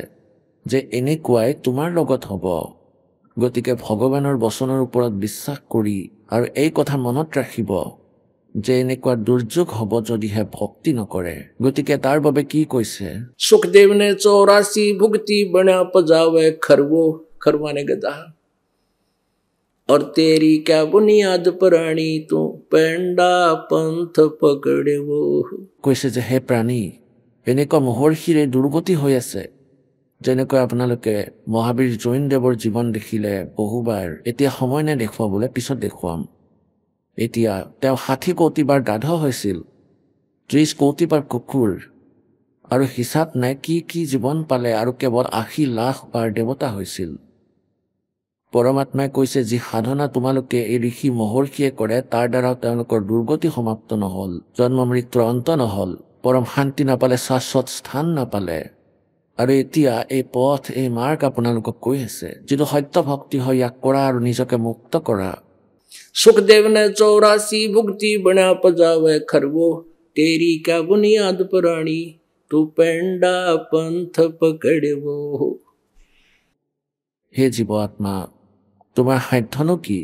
যে এনেকুৱাই তোমাৰ লগত হ'ব। গতিকে ভগৱানৰ বচনৰ ওপৰত বিশ্বাস কৰি আৰু এই কথা মনত ৰাখিব যে এনেকুৱা দুৰ্যোগ হ'ব যদিহে ভক্তি নকৰে। গতিকে তাৰ বাবে কি কৈছে? सुखदेव ने 84 भुक्ति बना पजावे खरवो, खरवाने गदा और तेरी क्या बुनियाद प्राणी तू पेंडा पंथ पकड़बो। কৈছে যে হে প্ৰাণী, এনেকুৱা মহৰ্ষিৰে দুৰ্গতি হৈ আছে। যেনেকৈ আপোনালোকে মহাবীৰ জৈনদেৱৰ জীৱন দেখিলে বহুবাৰ। এতিয়া সময় নাই দেখুৱাবলৈ, পিছত দেখুৱাম। এতিয়া তেওঁ 60 কোটিবাৰ গাধ হৈছিল, 30 কোটিবাৰ কুকুৰ, আৰু হিচাপ নাই কি কি জীৱন পালে, আৰু কেৱল 80 লাখ বাৰ দেৱতা হৈছিল। পৰমাত্মাই কৈছে যি সাধনা তোমালোকে এই ঋষি মহৰ্ষিয়ে কৰে, তাৰ দ্বাৰা তেওঁলোকৰ দুৰ্গতি সমাপ্ত নহল, জন্ম মৃত্যুৰ অন্ত নহল, পৰম শান্তি নাপালে, শাশ্বত স্থান নাপালে। আৰু এতিয়া এই পথ, এই মাৰ্গ আপোনালোকক কৈ আছে। যিটো সত্য ভক্তি হয় ইয়াক কৰা আৰু নিজকে মুক্ত কৰা। सुखदेव ने 84 भुक्ति बना पजावे खरवो तेरी क्या बुनियाद प्राणी तू पेंडा पंथ पकड़बो। হে জীৱ আত্মা, তোমাৰ সাধ্যনো কি?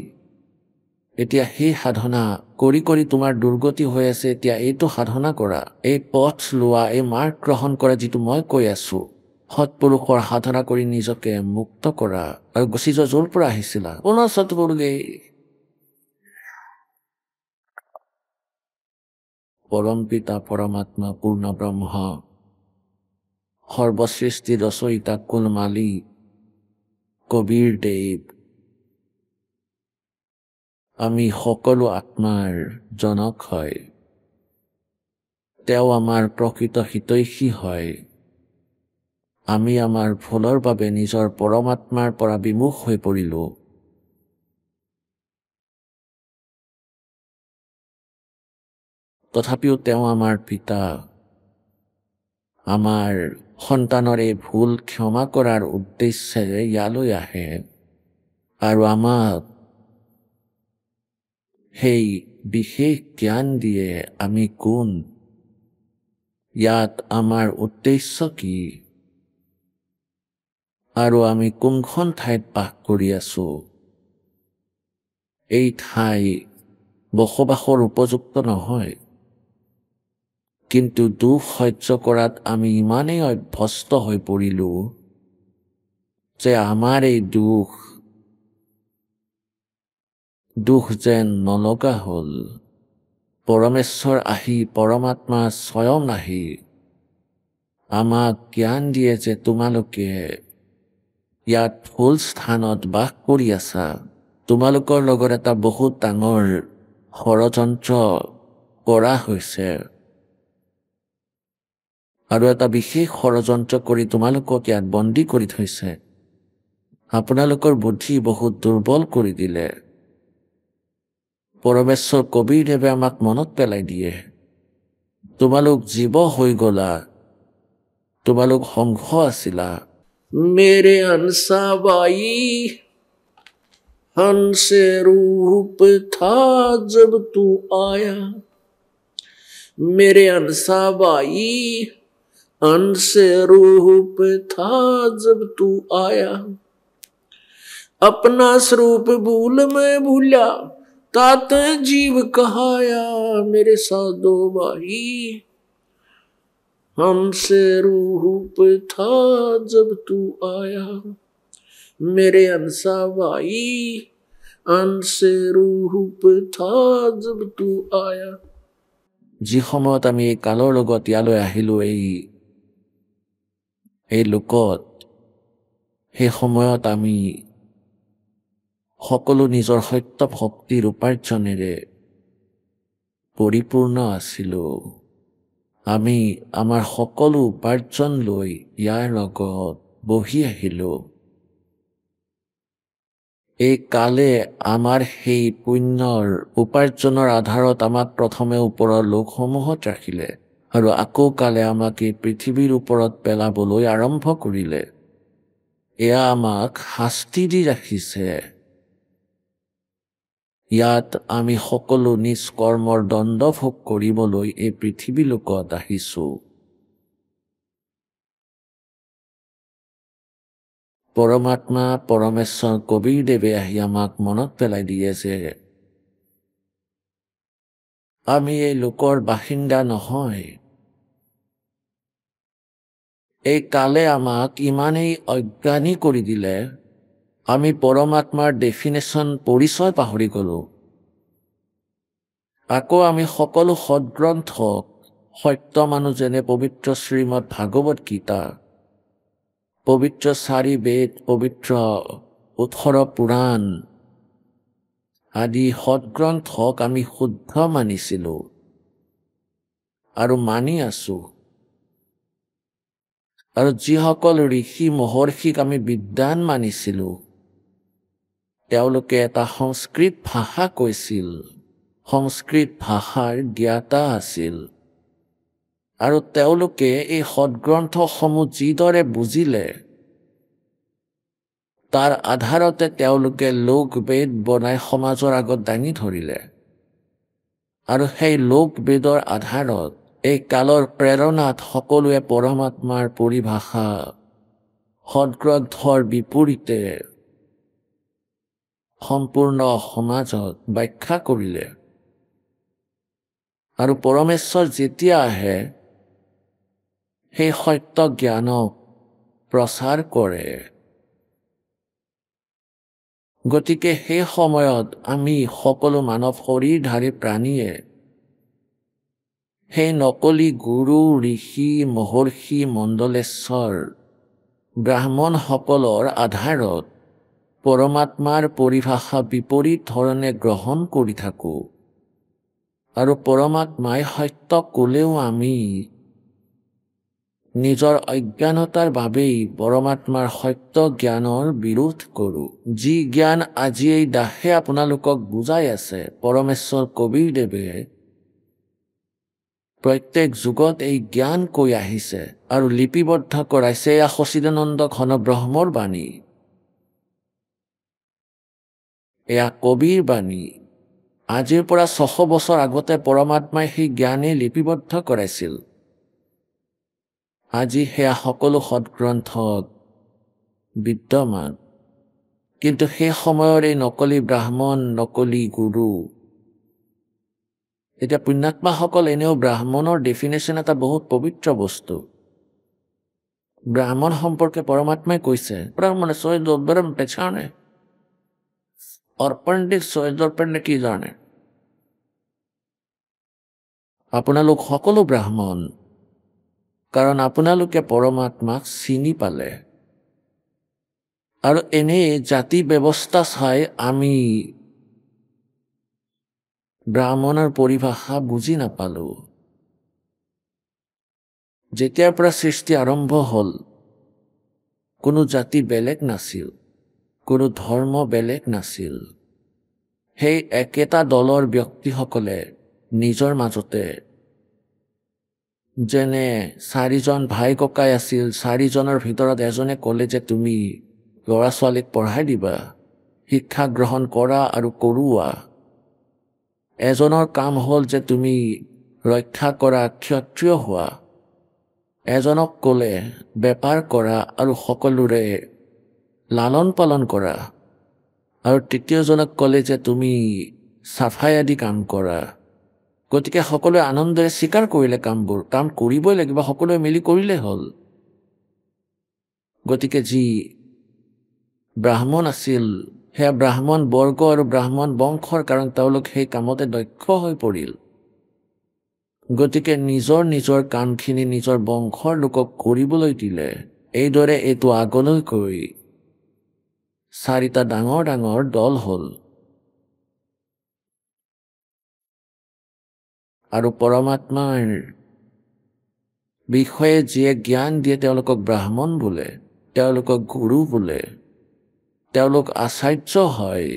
এতিয়া সেই সাধনা কৰি কৰি তোমাৰ দুৰ্গতি হৈ আছে। এতিয়া এইটো সাধনা কৰা, এই পথ লোৱা, এই মাৰ্গ গ্ৰহণ কৰা যিটো মই কৈ আছো। সৎপুৰুষৰ সাধনা কৰি নিজকে মুক্ত কৰা আৰু গুচি যোৱা য'ৰ পৰা আহিছিলা। পুনৰ সৎপুৰুষে পৰম পিতা পৰমাত্মা পূৰ্ণ ব্ৰহ্ম সৰ্বসৃষ্টি ৰচয়িতা কুল মালিক কবিৰ দেৱ, আমি সকলো আত্মাৰ জনক হয়। তেওঁ আমাৰ প্ৰকৃত হিতৈষী হয়। আমি আমাৰ ভুলৰ বাবে নিজৰ পৰমাত্মাৰ পৰা বিমুখ হৈ পৰিলো। তথাপিও তেওঁ আমাৰ পিতা। আমাৰ সন্তানৰ এই ভুল ক্ষমা কৰাৰ উদ্দেশ্যেৰে ইয়ালৈ আহে আৰু আমাক সেই বিশেষ জ্ঞান দিয়ে। আমি কোন, ইয়াত আমাৰ উদ্দেশ্য কি আৰু আমি কোনখন ঠাইত বাস কৰি আছো। এই ঠাই বসবাসৰ উপযুক্ত নহয়, কিন্তু দুখ সহ্য কৰাত আমি ইমানেই অভ্যস্ত হৈ পৰিলো যে আমাৰ এই দুখ যেন নলগা হ'ল। পৰমেশ্বৰ আহি, পৰমাত্মা স্বয়ং আহি আমাক জ্ঞান দিয়ে যে তোমালোকে ইয়াত ভুল স্থানত বাস কৰি আছা। তোমালোকৰ লগত এটা বহুত ডাঙৰ ষড়যন্ত্ৰ কৰা হৈছে আৰু এটা বিশেষ ষড়যন্ত্ৰ কৰি তোমালোকক ইয়াত বন্দী কৰি থৈছে। আপোনালোকৰ বুদ্ধি বহুত দুৰ্বল কৰি দিলে। পৰমেশ্বৰ কবীৰদেৱে আমাক মনত পেলাই দিয়ে, তোমালোক জীৱ হৈ গলা, তোমালোক হংস আছিলা। मेरे हंसा बाई हंस रूप था जब तू आया। मेरे हंसा बाई हंस रूप था जब तू आया। अपना स्वरूप भूल मैं भूला, तात जीव कहाया। मेरे साधो बाई हमसे रूप था जब तू आया। मेरे हंसा भाई हमसे रूप था जब तू आया। যি সময়ত আমি এই কালৰ লগত ইয়ালৈ আহিলো এই লোকত, সেই সময়ত আমি সকলো নিজৰ সত্য ভক্তিৰ উপাৰ্জনেৰে পৰিপূৰ্ণ আছিলো। আমি আমাৰ সকলো উপাৰ্জন লৈ ইয়াৰ লগত বহি আহিলো। এই কালে আমাৰ সেই পুণ্যৰ উপাৰ্জনৰ আধাৰত আমাক প্ৰথমে ওপৰৰ লোকসমূহত ৰাখিলে আৰু আকৌ কালে আমাক এই পৃথিৱীৰ ওপৰত পেলাবলৈ আৰম্ভ কৰিলে। এয়া আমাক শাস্তি দি ৰাখিছে। ইয়াত আমি সকলো নিজ কৰ্মৰ দণ্ড ভোগ কৰিবলৈ এই পৃথিৱী লোকত আহিছো। পৰমাত্মা পৰমেশ্বৰ কবীৰদেৱে আহি আমাক মনত পেলাই দিয়ে যে আমি এই লোকৰ বাসিন্দা নহয়। এই কালে আমাক ইমানেই অজ্ঞানী কৰি দিলে, আমি পৰমাত্মাৰ ডেফিনেশ্যন পৰিচয় পাহৰি গলো। আকৌ আমি সকলো সদগ্ৰন্থক সত্য মানুহ যেনে পবিত্ৰ শ্ৰীমদ ভাগৱত গীতা, পবিত্ৰ 4 বেদ, পবিত্ৰ 18 পুৰাণ আদি সদগ্ৰন্থক আমি শুদ্ধ মানিছিলো আৰু মানি আছো। আৰু যিসকল ঋষি মহৰ্ষিক আমি বিদ্বান মানিছিলো, তেওঁলোকে এটা সংস্কৃত ভাষা কৈছিল, সংস্কৃত ভাষাৰ জ্ঞাতা আছিল আৰু তেওঁলোকে এই সদগ্ৰন্থসমূহ যিদৰে বুজিলে তাৰ আধাৰতে তেওঁলোকে লোক বেদ বনাই সমাজৰ আগত দাঙি ধৰিলে আৰু সেই লোক বেদৰ আধাৰত এই কালৰ প্ৰেৰণাত সকলোৱে পৰমাত্মাৰ পৰিভাষা সদগ্ৰন্থৰ বিপৰীতে সম্পূৰ্ণ সমাজত ব্যাখ্যা কৰিলে। আৰু পৰমেশ্বৰ যেতিয়া আহে সেই সত্য জ্ঞানক প্ৰচাৰ কৰে। গতিকে সেই সময়ত আমি সকলো মানৱ শৰীৰধাৰী প্ৰাণীয়ে সেই নকলি গুৰু, ঋষি, মহৰ্ষি, মণ্ডলেশ্বৰ, ব্ৰাহ্মণসকলৰ আধাৰত পৰমাত্মাৰ পৰিভাষা বিপৰীত ধৰণে গ্ৰহণ কৰি থাকো আৰু পৰমাত্মাই সত্য ক'লেও আমি নিজৰ অজ্ঞানতাৰ বাবেই পৰমাত্মাৰ সত্য জ্ঞানৰ বিৰোধ কৰো। যি জ্ঞান আজি এই দাসে আপোনালোকক বুজাই আছে, পৰমেশ্বৰ কবীৰদেৱে প্ৰত্যেক যুগত এই জ্ঞান কৈ আহিছে আৰু লিপিবদ্ধ কৰাইছে। এয়া সচিদানন্দ ঘন ব্ৰহ্মৰ বাণী, এয়া কবিৰ বাণী। আজিৰ পৰা 600 বছৰ আগতে পৰমাত্মাই সেই জ্ঞানে লিপিবদ্ধ কৰাইছিল আজি সেয়া সকলো সৎগ্ৰন্থত বিদ্যমান। কিন্তু সেই সময়ৰ এই নকলি ব্ৰাহ্মণ, নকলি গুৰু, এতিয়া পুণ্যাত্মাসকল এনেও ব্ৰাহ্মণৰ ডেফিনেশ্যন এটা বহুত পবিত্ৰ বস্তু। ব্ৰাহ্মণ সম্পৰ্কে পৰমাত্মাই কৈছে, ব্ৰাহ্মণে ব্ৰহ্ম পেছানে और पंडित सोयदर्पण কি জানে? আপোনালোক সকলো ব্ৰাহ্মণ, কাৰণ আপোনালোকে পৰমাত্মাক চিনি পালে। আৰু এনে জাতি ব্যৱস্থা চাই আমি ব্ৰাহ্মণৰ পৰিভাষা বুজি নাপালো। যেতিয়াৰ পৰা সৃষ্টি আৰম্ভ হ'ল, কোনো জাতি বেলেগ নাছিল, কোনো ধৰ্ম বেলেগ নাছিল। সেই একেটা দলৰ ব্যক্তিসকলে নিজৰ মাজতে, যেনে 4জন ভাই ককাই আছিল, 4জনৰ ভিতৰত এজনে ক'লে যে তুমি ল'ৰা ছোৱালীক পঢ়াই দিবা, শিক্ষা গ্ৰহণ কৰা আৰু কৰোৱা। এজনৰ কাম হ'ল যে তুমি ৰক্ষা কৰা, ক্ষত্ৰিয় হোৱা। এজনক ক'লে বেপাৰ কৰা আৰু সকলোৰে লালন পালন কৰা। আৰু তৃতীয়জনক ক'লে যে তুমি চাফাই আদি কাম কৰা। গতিকে সকলোৱে আনন্দেৰে স্বীকাৰ কৰিলে কামবোৰ, কাম কৰিবই লাগিব, সকলোৱে মিলি কৰিলে হ'ল। গতিকে যি ব্ৰাহ্মণ আছিল, সেয়া ব্ৰাহ্মণ বৰ্গ আৰু ব্ৰাহ্মণ বংশৰ, কাৰণ তেওঁলোক সেই কামতে দক্ষ হৈ পৰিল। গতিকে নিজৰ নিজৰ কামখিনি নিজৰ বংশৰ লোকক কৰিবলৈ দিলে। এইদৰে এইটো আগলৈ গৈ 4টা ডাঙৰ ডাঙৰ দল হ'ল। আৰু পৰমাত্মাৰ বিষয়ে যিয়ে জ্ঞান দিয়ে তেওঁলোকক ব্ৰাহ্মণ বোলে, তেওঁলোকক গুৰু বোলে, তেওঁলোক আচাৰ্য হয়।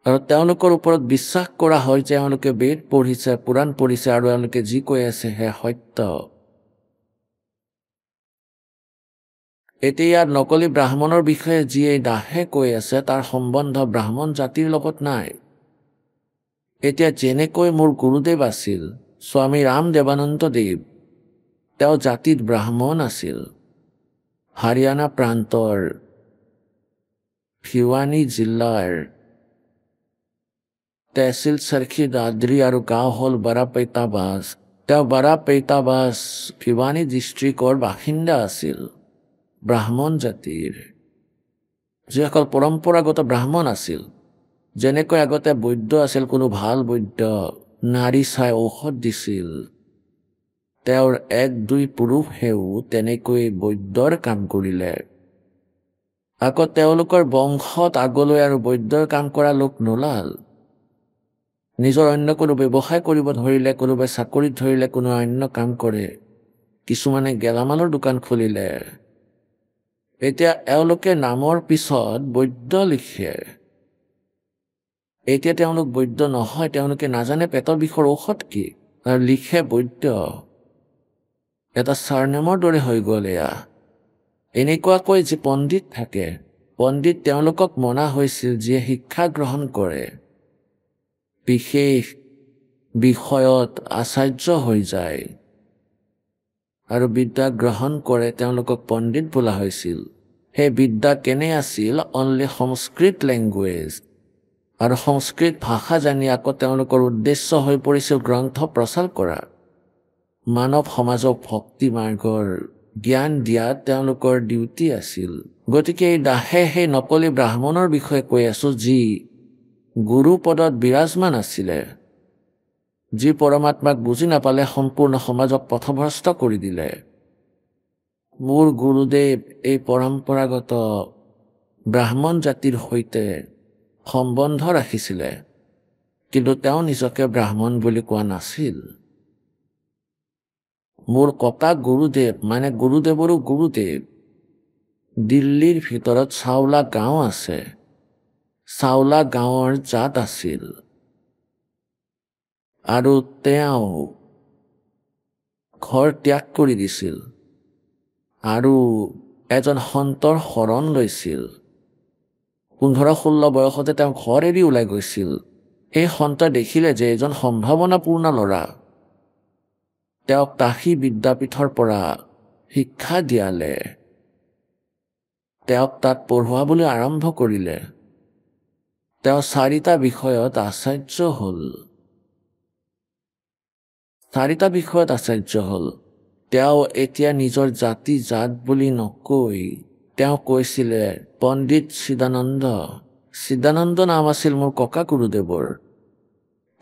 আৰু তেওঁলোকৰ ওপৰত বিশ্বাস কৰা হয় যে তেওঁলোকে বেদ পঢ়িছে, পুৰাণ পঢ়িছে আৰু তেওঁলোকে যি কৈ আছে সেয়া সত্য। এতিয়া নকলি ব্ৰাহ্মণৰ বিষয়ে যিয়ে দাহে কৈ আছে তাৰ সম্বন্ধ ব্ৰাহ্মণ জাতিৰ লগত নাই। এতিয়া যেনেকৈ মোৰ গুৰুদেৱ আছিল স্বামী ৰাম দেৱানন্দ দেৱ, তেওঁ জাতিত ব্ৰাহ্মণ আছিল। হাৰিয়ানা প্ৰান্তৰ ভিৱানী জিলাৰ তহচিল চৰখী দাদৰি আৰু গাঁও হ'ল বাৰাপেটাবাজ। তেওঁ বাৰাপেটাবাজ ভিৱানী ডিষ্ট্ৰিক্টৰ বাসিন্দা আছিল, ব্ৰাহ্মণ জাতিৰ, যিসকল পৰম্পৰাগত ব্ৰাহ্মণ আছিল। যেনেকৈ আগতে বৈদ্য আছিল, কোনো ভাল বৈদ্য নাৰী চাই ঔষধ দিছিল, তেওঁৰ 1-2 পুৰুষেও তেনেকৈ বৈদ্যৰ কাম কৰিলে। আকৌ তেওঁলোকৰ বংশত আগলৈ আৰু বৈদ্যৰ কাম কৰা লোক নোলাল। নিজৰ অন্য কোনো ব্যৱসায় কৰিব ধৰিলে, কোনোবাই চাকৰিত ধৰিলে, কোনো অন্য কাম কৰে, কিছুমানে গেলামালৰ দোকান খুলিলে। এতিয়া এওঁলোকে নামৰ পিছত বৈদ্য লিখে। এতিয়া তেওঁলোক বৈদ্য নহয়, তেওঁলোকে নাজানে পেটৰ বিষৰ ঔষধ কি, আৰু লিখে বৈদ্য। এটা চাৰনেমৰ দৰে হৈ গ'ল এয়া। এনেকুৱাকৈ যি পণ্ডিত থাকে, পণ্ডিত তেওঁলোকক মনা হৈছিল যিয়ে শিক্ষা গ্ৰহণ কৰে, বিশেষ বিষয়ত আচাৰ্য হৈ যায় আৰু বিদ্যা গ্ৰহণ কৰে, তেওঁলোকক পণ্ডিত বোলা হৈছিল। সেই বিদ্যা কেনে আছিল? অনলি সংস্কৃত লেংগুৱেজ, আৰু সংস্কৃত ভাষা জানি আকৌ তেওঁলোকৰ উদ্দেশ্য হৈ পৰিছিল গ্ৰন্থ প্ৰচাৰ কৰা, মানৱ সমাজক ভক্তি মাৰ্গৰ জ্ঞান দিয়া তেওঁলোকৰ ডিউটি আছিল। গতিকে এই দাহে সেই নকলি ব্ৰাহ্মণৰ বিষয়ে কৈ আছো, যি গুৰু পদত বিৰাজমান আছিলে, যি পৰমাত্মাক বুজি নাপালে সম্পূৰ্ণ সমাজক পথভ্ৰষ্ট কৰি দিলে। মোৰ গুৰুদেৱ এই পৰম্পৰাগত ব্ৰাহ্মণ জাতিৰ সৈতে সম্বন্ধ ৰাখিছিলে, কিন্তু তেওঁ নিজকে ব্ৰাহ্মণ বুলি কোৱা নাছিল। মোৰ ককা গুৰুদেৱ, মানে গুৰুদেৱৰো গুৰুদেৱ, দিল্লীৰ ভিতৰত চাওলা গাঁও আছে, চাওলা গাঁৱৰ জাত আছিল। আৰু তেওঁ ঘৰ ত্যাগ কৰি দিছিল আৰু এজন সন্তৰ শৰণ লৈছিল। 15-16 বয়সতে তেওঁ ঘৰ এৰি ওলাই গৈছিল। সেই সন্তই দেখিলে যে এজন সম্ভাৱনাপূৰ্ণ ল'ৰা, তেওঁক কাশী বিদ্যাপীঠৰ পৰা শিক্ষা দিয়ালে, তেওঁক তাত পঢ়ুৱাবলৈ আৰম্ভ কৰিলে। তেওঁ 4টা বিষয়ত আচাৰ্য হ'ল। 4টা বিষয়ত আচাৰ্য হ'ল। তেওঁ এতিয়া নিজৰ জাতি জাত বুলি নকৈ তেওঁ কৈছিলে পণ্ডিত চিদানন্দ। চিদানন্দ নাম আছিল মোৰ ককা গুৰুদেৱৰ।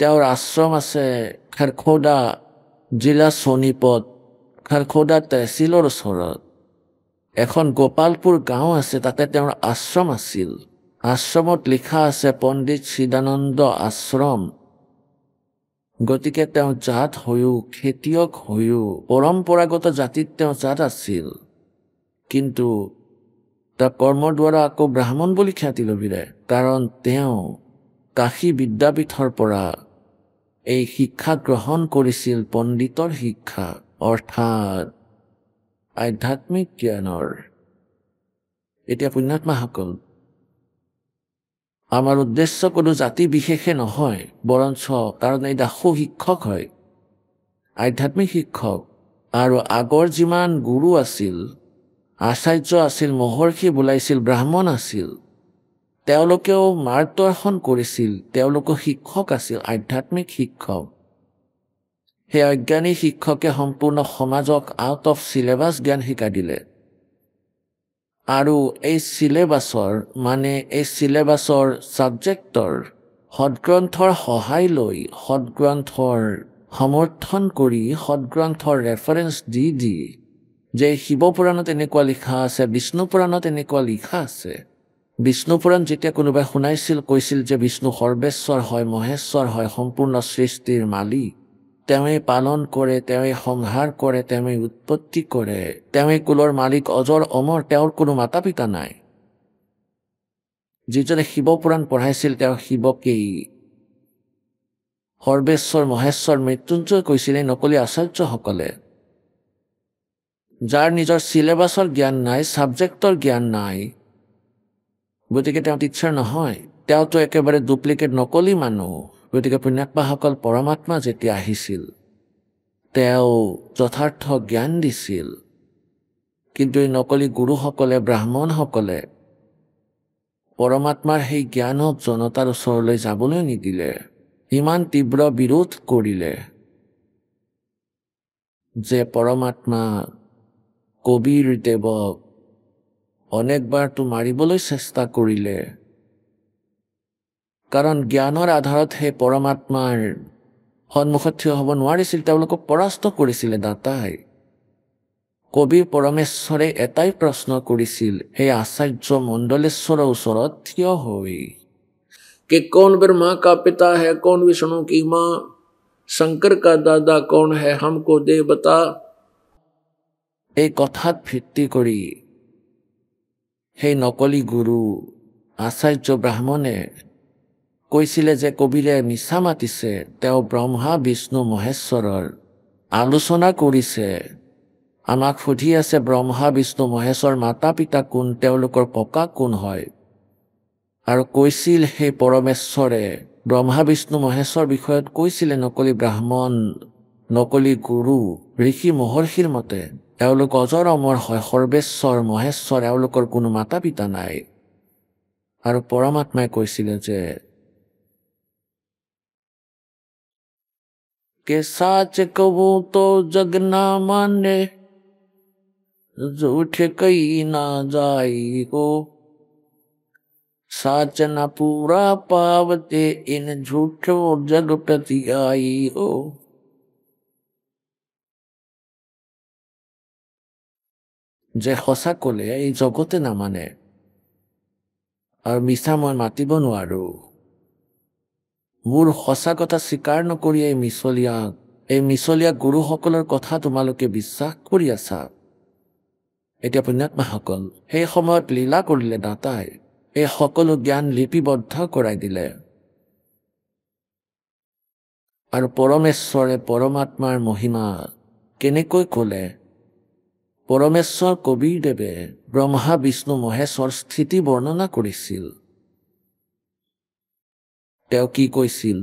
তেওঁৰ আশ্ৰম আছে খাৰখোদা জিলা সোনিপত, খাৰখোদা তহচিলৰ ওচৰত। এখন গোপালপুৰ গাঁও আছে, তাতে তেওঁৰ আশ্ৰম আছিল। আশ্ৰমত লিখা আছে পণ্ডিত চিদানন্দ আশ্ৰম। গতিকে তেওঁ জাত হৈও, খেতিয়ক হৈও, পৰম্পৰাগত জাতিত তেওঁ জাত আছিল। কিন্তু তাৰ কৰ্মৰ দ্বাৰা আকৌ ব্ৰাহ্মণ বুলি খ্যাতি লভিলে, কাৰণ তেওঁ কাশী বিদ্যাপীঠৰ পৰা এই শিক্ষা গ্ৰহণ কৰিছিল, পণ্ডিতৰ শিক্ষা, অৰ্থাৎ আধ্যাত্মিক জ্ঞানৰ। এতিয়া পুণ্যাত্মাসকল, আমাৰ উদ্দেশ্য কোনো জাতি বিশেষে নহয়, বৰঞ্চ কাৰণ এই দাসু শিক্ষক হয়, আধ্যাত্মিক শিক্ষক। আৰু আগৰ যিমান গুৰু আছিল, আচাৰ্য আছিল, মহৰ্ষি বোলাইছিল, ব্ৰাহ্মণ আছিল, তেওঁলোকেও মাৰ্গদৰ্শন কৰিছিল, তেওঁলোকো শিক্ষক আছিল, আধ্যাত্মিক শিক্ষক। সেই অজ্ঞানী শিক্ষকে সম্পূৰ্ণ সমাজক আউট অফ চিলেবাছ জ্ঞান শিকাই দিলে। আৰু এই চিলেবাছৰ ছাবজেক্টৰ সদগ্ৰন্থৰ সহায় লৈ, সদগ্ৰন্থৰ সমৰ্থন কৰি, সদগ্ৰন্থৰ ৰেফাৰেঞ্চ দি যে শিৱপুৰাণত এনেকুৱা লিখা আছে, বিষ্ণু পুৰাণত এনেকুৱা লিখা আছে। বিষ্ণু পুৰাণ যেতিয়া কোনোবাই শুনাইছিল, কৈছিল যে বিষ্ণু সৰ্বেশ্বৰ হয়, মহেশ্বৰ হয়, সম্পূৰ্ণ সৃষ্টিৰ মালিক, তেওঁৱে পালন কৰে, তেওঁৱে সংহাৰ কৰে, তেওঁৱে উৎপত্তি কৰে, তেওঁৱে কুলৰ মালিক, অজৰ অমৰ, তেওঁৰ কোনো মাতা পিতা নাই। যিজনে শিৱপুৰাণ পঢ়াইছিল তেওঁ শিৱকেই সৰ্বেশ্বৰ, মহেশ্বৰ, মৃত্যুঞ্জয় কৈছিলে নকলি আচাৰ্যসকলে। যাৰ নিজৰ চিলেবাছৰ জ্ঞান নাই, ছাবজেক্টৰ জ্ঞান নাই, গতিকে তেওঁ টিচাৰ নহয়, তেওঁতো একেবাৰে ডুপ্লিকেট নকলি মানুহ। গতিকে পুণ্যাত্মাসকল, পৰমাত্মা যেতিয়া আহিছিল, তেওঁ যথাৰ্থ জ্ঞান দিছিল, কিন্তু এই নকলি গুৰুসকলে, ব্ৰাহ্মণসকলে পৰমাত্মাৰ সেই জ্ঞানক জনতাৰ ওচৰলৈ যাবলৈ নিদিলে, ইমান তীব্ৰ বিৰোধ কৰিলে যে পৰমাত্মা কবিৰ দেৱক অনেকবাৰতো মাৰিবলৈ চেষ্টা কৰিলে। কাৰণ জ্ঞানৰ আধাৰত সেই পৰমাত্মাৰ সন্মুখত থিয় হ'ব নোৱাৰিছিল, তেওঁলোকক পৰাস্ত কৰিছিলে দাতাই। কবি পৰমেশ্বৰে এটাই প্ৰশ্ন কৰিছিল সেই আচাৰ্য মণ্ডলেশ্বৰৰ ওচৰত থিয় হৈ, कि कौन ब्रह्मा का पिता है, कौन विष्णु की माँ, शंकर का दादा कौन है, हमको दे बता। এই কথাত ভিত্তি কৰি সেই নকলি গুৰু আচাৰ্য ব্ৰাহ্মণে কৈছিলে যে কবিৰে মিছা মাতিছে, তেওঁ ব্ৰহ্মা বিষ্ণু মহেশ্বৰৰ আলোচনা কৰিছে, আমাক সুধি আছে ব্ৰহ্মা বিষ্ণু মহেশ্বৰ মাতা পিতা কোন, তেওঁলোকৰ ককা কোন হয়। আৰু কৈছিল সেই পৰমেশ্বৰে ব্ৰহ্মা বিষ্ণু মহেশ্বৰ বিষয়ত কৈছিলে নকলি ব্ৰাহ্মণ, নকলি গুৰু, ঋষি মহৰ্ষিৰ মতে এওঁলোক অজৰ অমৰ হয়, সৰ্বেশ্বৰ, মহেশ্বৰ, এওঁলোকৰ কোনো মাতা পিতা নাই। আৰু পৰমাত্মাই কৈছিলে যে के साच कहूं तो जग ना माने, झूठ कही ना जाई हो, साच न पूरा पावते इन झूठो जग प्रति आई हो। যে সঁচা কলে এই জগতে নামানে, আৰু মিছা মই মাতিব নোৱাৰো। মোৰ সঁচা কথা স্বীকাৰ নকৰি এই মিছলীয়া গুৰুসকলৰ কথা তোমালোকে বিশ্বাস কৰি আছা। এতিয়া পুণ্যাত্মাসকল, সেই সময়ত লীলা কৰিলে দাতাই, এই সকলো জ্ঞান লিপিবদ্ধ কৰাই দিলে। আৰু পৰমেশ্বৰে পৰমাত্মাৰ মহিমা কেনেকৈ কলে, পৰমেশ্বৰ কবিৰ দেৱে ব্ৰহ্মা বিষ্ণু মহেশ্বৰ স্থিতি বৰ্ণনা কৰিছিল। তেওঁ কি কৈছিল,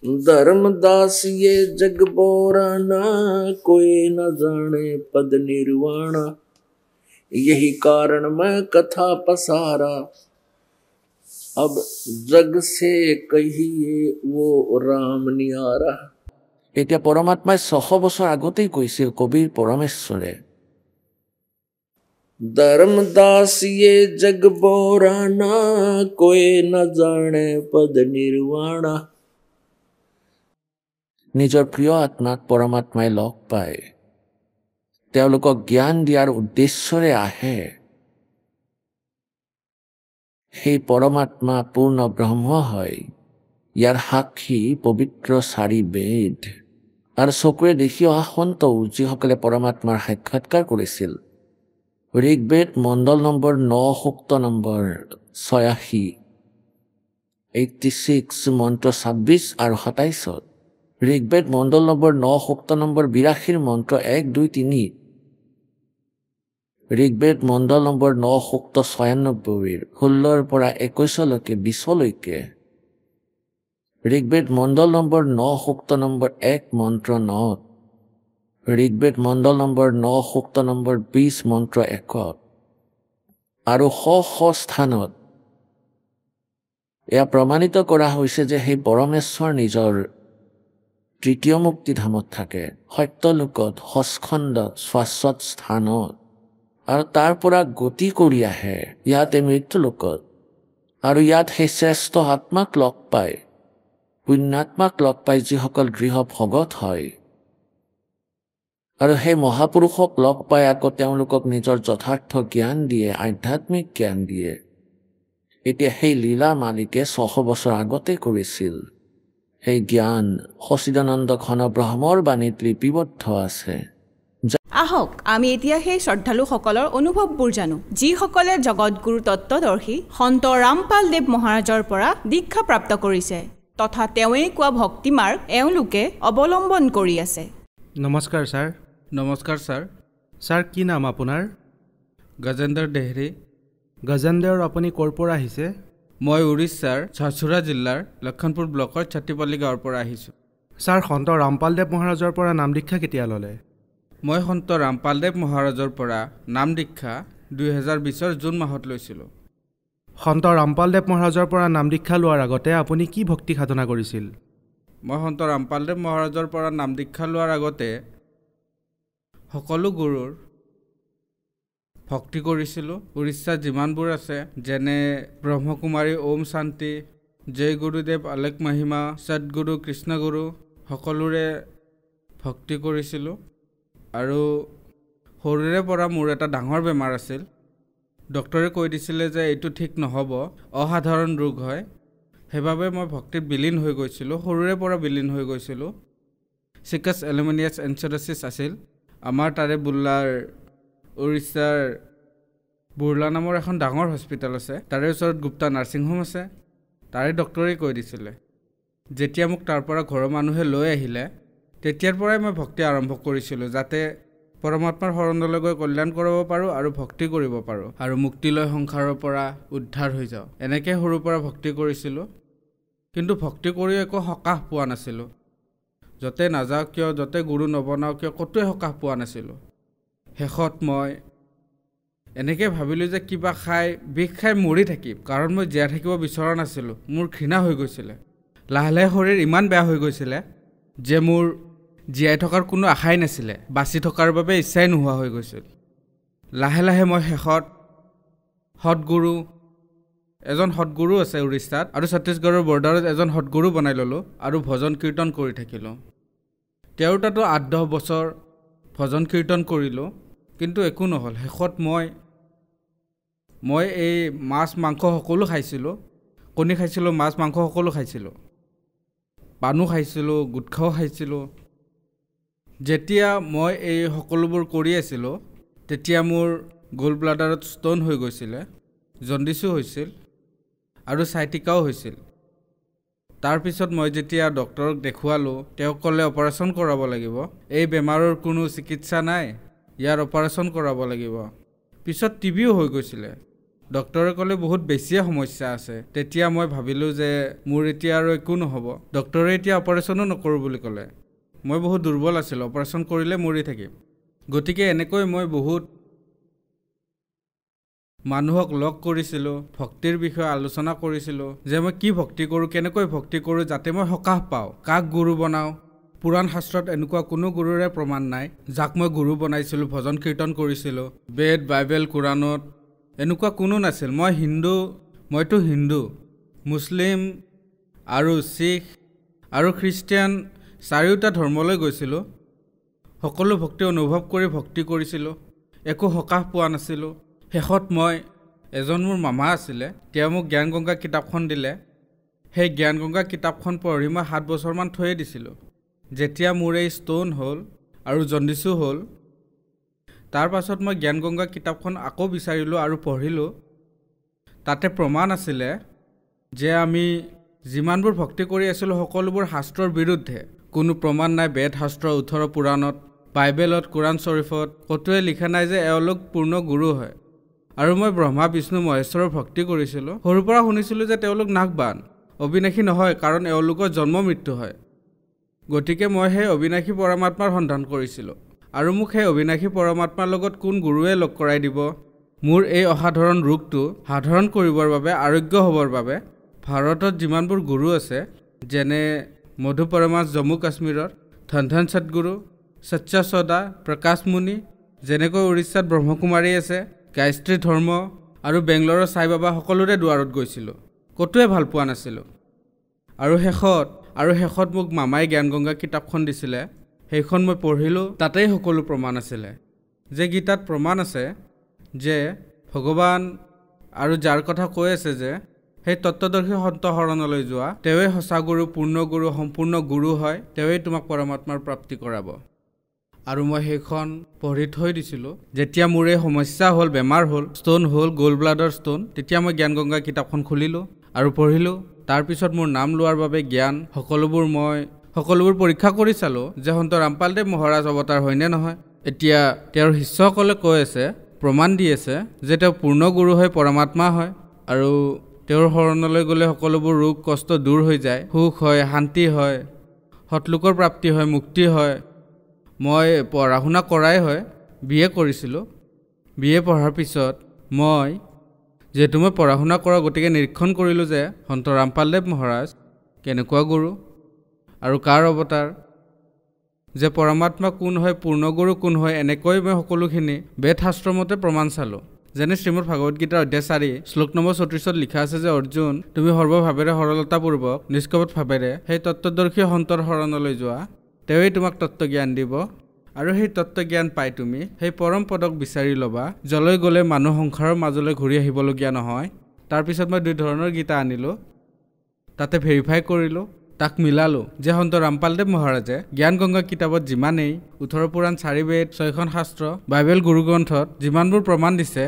धर्मदास ये जग बोराना, कोई न जाने पद निर्वाणा। यही कारण मैं कथा पसारा, अब जग से कहिए वो राम नियारा। এতিয়া পৰমাত্মাই 600 বছৰ আগতেই কৈছিল কবিৰ পৰমেশ্বৰে। धर्मदास ये जग बोराना, कोई न जाने पद निर्वाणा। নিজৰ প্ৰিয় আত্মাক পৰমাত্মাই লগ পায়, তেওঁলোকক জ্ঞান দিয়াৰ উদ্দেশ্যৰে আহে। সেই পৰমাত্মা পূৰ্ণ ব্ৰহ্ম হয়। ইয়াৰ সাক্ষী পবিত্ৰ 4 বেদ আৰু চকুৰে দেখি অহা সন্তও, যিসকলে পৰমাত্মাৰ সাক্ষাৎকাৰ কৰিছিল। ঋগ্বেদ মণ্ডল নম্বৰ 9 সূক্ত নম্বৰ 86, 86 মন্ত্ৰ 26 আৰু 27। ঋগ্বেদ মণ্ডল নম্বৰ 9 সূক্ত নম্বৰ 82 মন্ত্ৰ 1, 2, 3। ঋগ্বেদ মণ্ডল নম্বৰ 9 সূক্ত 96 16 পৰা 21লৈকে 20লৈকে। ঋগ্বেদ মণ্ডল নম্বৰ 9 সূক্ত নম্বৰ 1 মন্ত্ৰ 9। ঋগ্বেদ মণ্ডল নম্বৰ 9 সূক্ত নম্বৰ 20 মন্ত্ৰ 1। আৰু শ স্থানত এয়া প্ৰমাণিত কৰা হৈছে যে সেই পৰমেশ্বৰ নিজৰ তৃতীয় মুক্তিধামত থাকে, সত্যলোকত, সস্খণ্ডত, শাশ্বত স্থানত, আৰু তাৰ পৰা গতি কৰি আহে ইয়াতে মৃত্যুলোকত। আৰু ইয়াত সেই শ্ৰেষ্ঠ আত্মাক লগ পায়, পুণ্যাত্মাক লগ পায়, যিসকল গৃহ ভগত হয়। আৰু সেই মহাপুৰুষক লগ পাই আকৌ তেওঁলোকক নিজৰ যথাৰ্থ জ্ঞান দিয়ে, আধ্যাত্মিক জ্ঞান দিয়ে। এতিয়া সেই লীলা মালিকে 600 বছৰ আগতে কৰিছিল। সেই জ্ঞান সচিদানন্দ ঘন ব্ৰহ্মৰ বাণীত লিপিবদ্ধ আছে। আহক আমি এতিয়া সেই শ্ৰদ্ধালুসকলৰ অনুভৱবোৰ জানো, যিসকলে জগতগুৰু তত্ত্বদৰ্শী সন্ত ৰামপাল দেৱ মহাৰাজৰ পৰা দীক্ষা প্ৰাপ্ত কৰিছে তথা তেওঁৱেই কোৱা ভক্তি মাৰ্গ এওঁলোকে অৱলম্বন কৰি আছে। নমস্কাৰ ছাৰ। নমস্কাৰ ছাৰ। ছাৰ কি নাম আপোনাৰ? গজেন্দৰ দেহৰী। গজেন্দৰ, আপুনি ক'ৰ পৰা আহিছে? মই উৰিষ্যাৰ ঝাৰচুৰা জিলাৰ লক্ষণপুৰ ব্লকৰ ছাত্ৰীপল্লী গাঁৱৰ পৰা আহিছোঁ। ছাৰ, সন্ত ৰামপালদেৱ মহাৰাজৰ পৰা নাম দীক্ষা কেতিয়া ল'লে? মই সন্ত ৰামপালদেৱ মহাৰাজৰ পৰা নাম দীক্ষা 2020 জুন মাহত লৈছিলোঁ। সন্ত ৰামপালদেৱ মহাৰাজৰ পৰা নাম দীক্ষা লোৱাৰ আগতে আপুনি কি ভক্তি সাধনা কৰিছিল? মই সন্ত ৰামপালদেৱ মহাৰাজৰ পৰা নাম দীক্ষা লোৱাৰ আগতে সকলো গুৰুৰ ভক্তি কৰিছিলোঁ। উৰিষ্যাত যিমানবোৰ আছে, যেনে ব্ৰহ্মকুমাৰী ওম শান্তি, জয় গুৰুদেৱ আলেক মহিমা, সদগুৰু কৃষ্ণগুৰু, সকলোৰে ভক্তি কৰিছিলোঁ। আৰু সৰুৰে পৰা মোৰ এটা ডাঙৰ বেমাৰ আছিল। ডক্টৰে কৈ দিছিলে যে এইটো ঠিক নহ'ব, অসাধাৰণ ৰোগ হয়। সেইবাবে মই ভক্তিত বিলীন হৈ গৈছিলোঁ, সৰুৰে পৰা বিলীন হৈ গৈছিলোঁ। চিকাছ এলুমিনিয়াছ এনচেডচিছ আছিল। আমাৰ তাৰে বুৰ্লাৰ, উৰিষ্যাৰ বুৰ্লা নামৰ এখন ডাঙৰ হস্পিটেল আছে, তাৰে ওচৰত গুপ্তা নাৰ্ছিং হোম আছে। তাৰে ডক্টৰে কৈ দিছিলে। যেতিয়া মোক তাৰ পৰা ঘৰৰ মানুহে লৈ আহিলে, তেতিয়াৰ পৰাই মই ভক্তি আৰম্ভ কৰিছিলোঁ, যাতে পৰমাত্মাৰ শৰণলৈ গৈ কল্যাণ কৰিব পাৰোঁ আৰু ভক্তি কৰিব পাৰোঁ আৰু মুক্তিলৈ সংসাৰৰ পৰা উদ্ধাৰ হৈ যাওঁ। এনেকৈ সৰুৰ পৰা ভক্তি কৰিছিলোঁ। কিন্তু ভক্তি কৰিও একো সকাহ পোৱা নাছিলোঁ। য'তে নাযাওঁ কিয়, য'তে গুৰু নবনাওঁ কিয়, ক'তোৱে সকাহ পোৱা নাছিলোঁ। শেষত মই এনেকৈ ভাবিলোঁ যে কিবা খাই বিষ খাই মৰি থাকিম, কাৰণ মই জীয়াই থাকিব বিচৰা নাছিলোঁ। মোৰ ঘৃণা হৈ গৈছিলে। লাহে লাহে শৰীৰ ইমান বেয়া হৈ গৈছিলে যে মোৰ জীয়াই থকাৰ কোনো আশাই নাছিলে, বাচি থকাৰ বাবে ইচ্ছাই নোহোৱা হৈ গৈছিল। লাহে লাহে মই শেষত এজন সৎগুৰু আছে উৰিষ্যাত, আৰু ছত্তীশগড়ৰ বৰ্ডাৰত এজন সৎগুৰু বনাই ল'লোঁ আৰু ভজন কীৰ্তন কৰি থাকিলোঁ। তেওঁৰ তাতো 8-10 বছৰ ভজন কীৰ্তন কৰিলোঁ, কিন্তু একো নহ'ল। শেষত মই এই মাছ মাংস সকলো খাইছিলোঁ, কণী খাইছিলোঁ, মাছ মাংস সকলো খাইছিলোঁ, পানো খাইছিলোঁ, গুটখাও খাইছিলোঁ। যেতিয়া মই এই সকলোবোৰ কৰি আছিলোঁ, তেতিয়া মোৰ গ'ল্ড ব্লাডাৰত ষ্ট'ন হৈ গৈছিলে, জণ্ডিছো হৈছিল আৰু চাইটিকাও হৈছিল। তাৰপিছত মই যেতিয়া ডক্টৰক দেখুৱালোঁ, তেওঁ ক'লে অপাৰেশ্যন কৰাব লাগিব, এই বেমাৰৰ কোনো চিকিৎসা নাই, ইয়াৰ অপাৰেশ্যন কৰাব লাগিব। পিছত টিবিও হৈ গৈছিলে। ডক্টৰে ক'লে বহুত বেছিয়ে সমস্যা আছে। তেতিয়া মই ভাবিলোঁ যে মোৰ এতিয়া আৰু একো নহ'ব, ডক্টৰে এতিয়া অপাৰেশ্যনো নকৰোঁ বুলি ক'লে। মই বহুত দুৰ্বল আছিলোঁ, অপাৰেশ্যন কৰিলে মৰি থাকিম। গতিকে এনেকৈ মই বহুত মানুহক লগ কৰিছিলোঁ, ভক্তিৰ বিষয়ে আলোচনা কৰিছিলোঁ যে মই কি ভক্তি কৰোঁ, কেনেকৈ ভক্তি কৰোঁ, যাতে মই সকাহ পাওঁ, কাক গুৰু বনাওঁ। পুৰাণ শাস্ত্ৰত এনেকুৱা কোনো গুৰুৰে প্ৰমাণ নাই যাক মই গুৰু বনাইছিলোঁ, ভজন কীৰ্তন কৰিছিলোঁ। বেদ, বাইবেল, কোৰাণত এনেকুৱা কোনো নাছিল। মইতো হিন্দু, মুছলিম আৰু শিখ আৰু খ্ৰীষ্টিয়ান চাৰিওটা ধৰ্মলৈ গৈছিলোঁ। সকলো ভক্তি অনুভৱ কৰি ভক্তি কৰিছিলোঁ, একো সকাহ পোৱা নাছিলোঁ। শেষত এজন মোৰ মামা আছিলে, তেওঁ মোক জ্ঞান গংগা কিতাপখন দিলে। সেই জ্ঞান গংগা কিতাপখন পঢ়ি মই 7 বছৰমান থৈয়ে দিছিলোঁ। যেতিয়া মোৰ এই ষ্ট'ন হ'ল আৰু জণ্ডিছো হ'ল, তাৰ পাছত মই জ্ঞান গংগা কিতাপখন আকৌ বিচাৰিলোঁ আৰু পঢ়িলোঁ। তাতে প্ৰমাণ আছিলে যে আমি যিমানবোৰ ভক্তি কৰি আছিলোঁ সকলোবোৰ শাস্ত্ৰৰ বিৰুদ্ধে। কোনো প্ৰমাণ নাই বেদ শাস্ত্ৰ 18 পুৰাণত, বাইবেলত, কোৰাণ শ্বৰীফত ক'তোৱে লিখা নাই যে এওঁলোক পূৰ্ণ গুৰু হয়। আৰু মই ব্ৰহ্মা, বিষ্ণু, মহেশ্বৰৰ ভক্তি কৰিছিলোঁ। সৰুৰ পৰা শুনিছিলোঁ যে তেওঁলোক নাগবান, অবিনাশী নহয়, কাৰণ এওঁলোকৰ জন্ম মৃত্যু হয়। গতিকে মই সেই অবিনাশী পৰমাত্মাৰ সন্ধান কৰিছিলোঁ। আৰু মোক সেই অবিনাশী পৰমাত্মাৰ লগত কোন গুৰুৱে লগ কৰাই দিব। মোৰ এই অসাধাৰণ ৰোগটো সাধাৰণ কৰিবৰ বাবে, আৰোগ্য হ'বৰ বাবে ভাৰতত যিমানবোৰ গুৰু আছে, যেনে মধু পৰমাস জম্মু কাশ্মীৰৰ, ধন সদগুৰু, সচ্চা সদা, প্ৰকাশ মুনি, যেনেকৈ উৰিষ্যাত ব্ৰহ্মকুমাৰী আছে, গায়ত্ৰী ধৰ্ম আৰু বেংগলোৰৰ সাই বাবা, সকলোৰে দুৱাৰত গৈছিলোঁ, ক'তোৱে ভাল পোৱা নাছিলোঁ। আৰু শেষত মোক মামাই জ্ঞান গংগা কিতাপখন দিছিলে, সেইখন মই পঢ়িলোঁ। তাতেই সকলো প্ৰমাণ আছিলে যে গীতাত প্ৰমাণ আছে যে ভগৱান আৰু যাৰ কথা কৈ আছে যে সেই তত্ত্বদৰ্শী সন্ত শৰণলৈ যোৱা, তেওঁৱে সঁচা গুৰু, পূৰ্ণ গুৰু, সম্পূৰ্ণ গুৰু হয়, তেওঁৱেই তোমাক পৰমাত্মাৰ প্ৰাপ্তি কৰাব। আৰু মই সেইখন পঢ়ি থৈ দিছিলোঁ। যেতিয়া মোৰ এই সমস্যা হ'ল, বেমাৰ হ'ল, ষ্ট'ন হ'ল, গ'ল্ড ব্লাডৰ ষ্ট'ন, তেতিয়া মই জ্ঞান গংগা কিতাপখন খুলিলোঁ আৰু পঢ়িলোঁ। তাৰপিছত মোৰ নাম লোৱাৰ বাবে জ্ঞান সকলোবোৰ পৰীক্ষা কৰি চালোঁ যে সন্ত ৰামপালদেৱ মহাৰাজ অৱতাৰ হয়নে নহয়। এতিয়া তেওঁৰ শিষ্যসকলে কৈ আছে, প্ৰমাণ দি আছে যে তেওঁ পূৰ্ণ গুৰু হয়, পৰমাত্মা হয়, আৰু তেওঁৰ শৰণলৈ গ'লে সকলোবোৰ ৰোগ কষ্ট দূৰ হৈ যায়, সুখ হয়, শান্তি হয়, সৎলোকৰ প্ৰাপ্তি হয়, মুক্তি হয়। মই পঢ়া শুনা কৰাই হয়, BA কৰিছিলোঁ। BA পঢ়াৰ পিছত যিহেতু মই পঢ়া শুনা কৰা, গতিকে নিৰীক্ষণ কৰিলোঁ যে সন্ত ৰামপালদেৱ মহাৰাজ কেনেকুৱা গুৰু আৰু কাৰ অৱতাৰ, যে পৰমাত্মা কোন হয়, পূৰ্ণগুৰু কোন হয়। এনেকৈ মই সকলোখিনি বেদ শাস্ত্ৰমতে প্ৰমাণ চালোঁ। যেনে শ্ৰীমদ ভাগৱত গীতাৰ অধ্যায় 4 শ্লোক নম্বৰ 34 লিখা আছে যে অৰ্জুন, তুমি সৰ্বভাৱেৰে সৰলতাপূৰ্বক নিষ্কপট ভাৱেৰে সেই তত্ত্বদৰ্শী সন্তৰ শৰণলৈ যোৱা, তেওঁৱেই তোমাক তত্ত্বজ্ঞান দিব। আৰু সেই তত্ত্বজ্ঞান পাই তুমি সেই পৰম পদক বিচাৰি ল'বা, যলৈ গ'লে মানুহ সংসাৰৰ মাজলৈ ঘূৰি আহিবলগীয়া নহয়। তাৰপিছত মই 2 ধৰণৰ গীতা আনিলোঁ, তাতে ভেৰিফাই কৰিলোঁ, তাক মিলালোঁ যে সন্ত ৰামপালদেৱ মহাৰাজে জ্ঞান গংগা কিতাপত যিমানেই 18 পুৰাণ, 4 বেদ, 6খন শাস্ত্ৰ, বাইবেল গুৰু গ্ৰন্থত যিমানবোৰ প্ৰমাণ দিছে,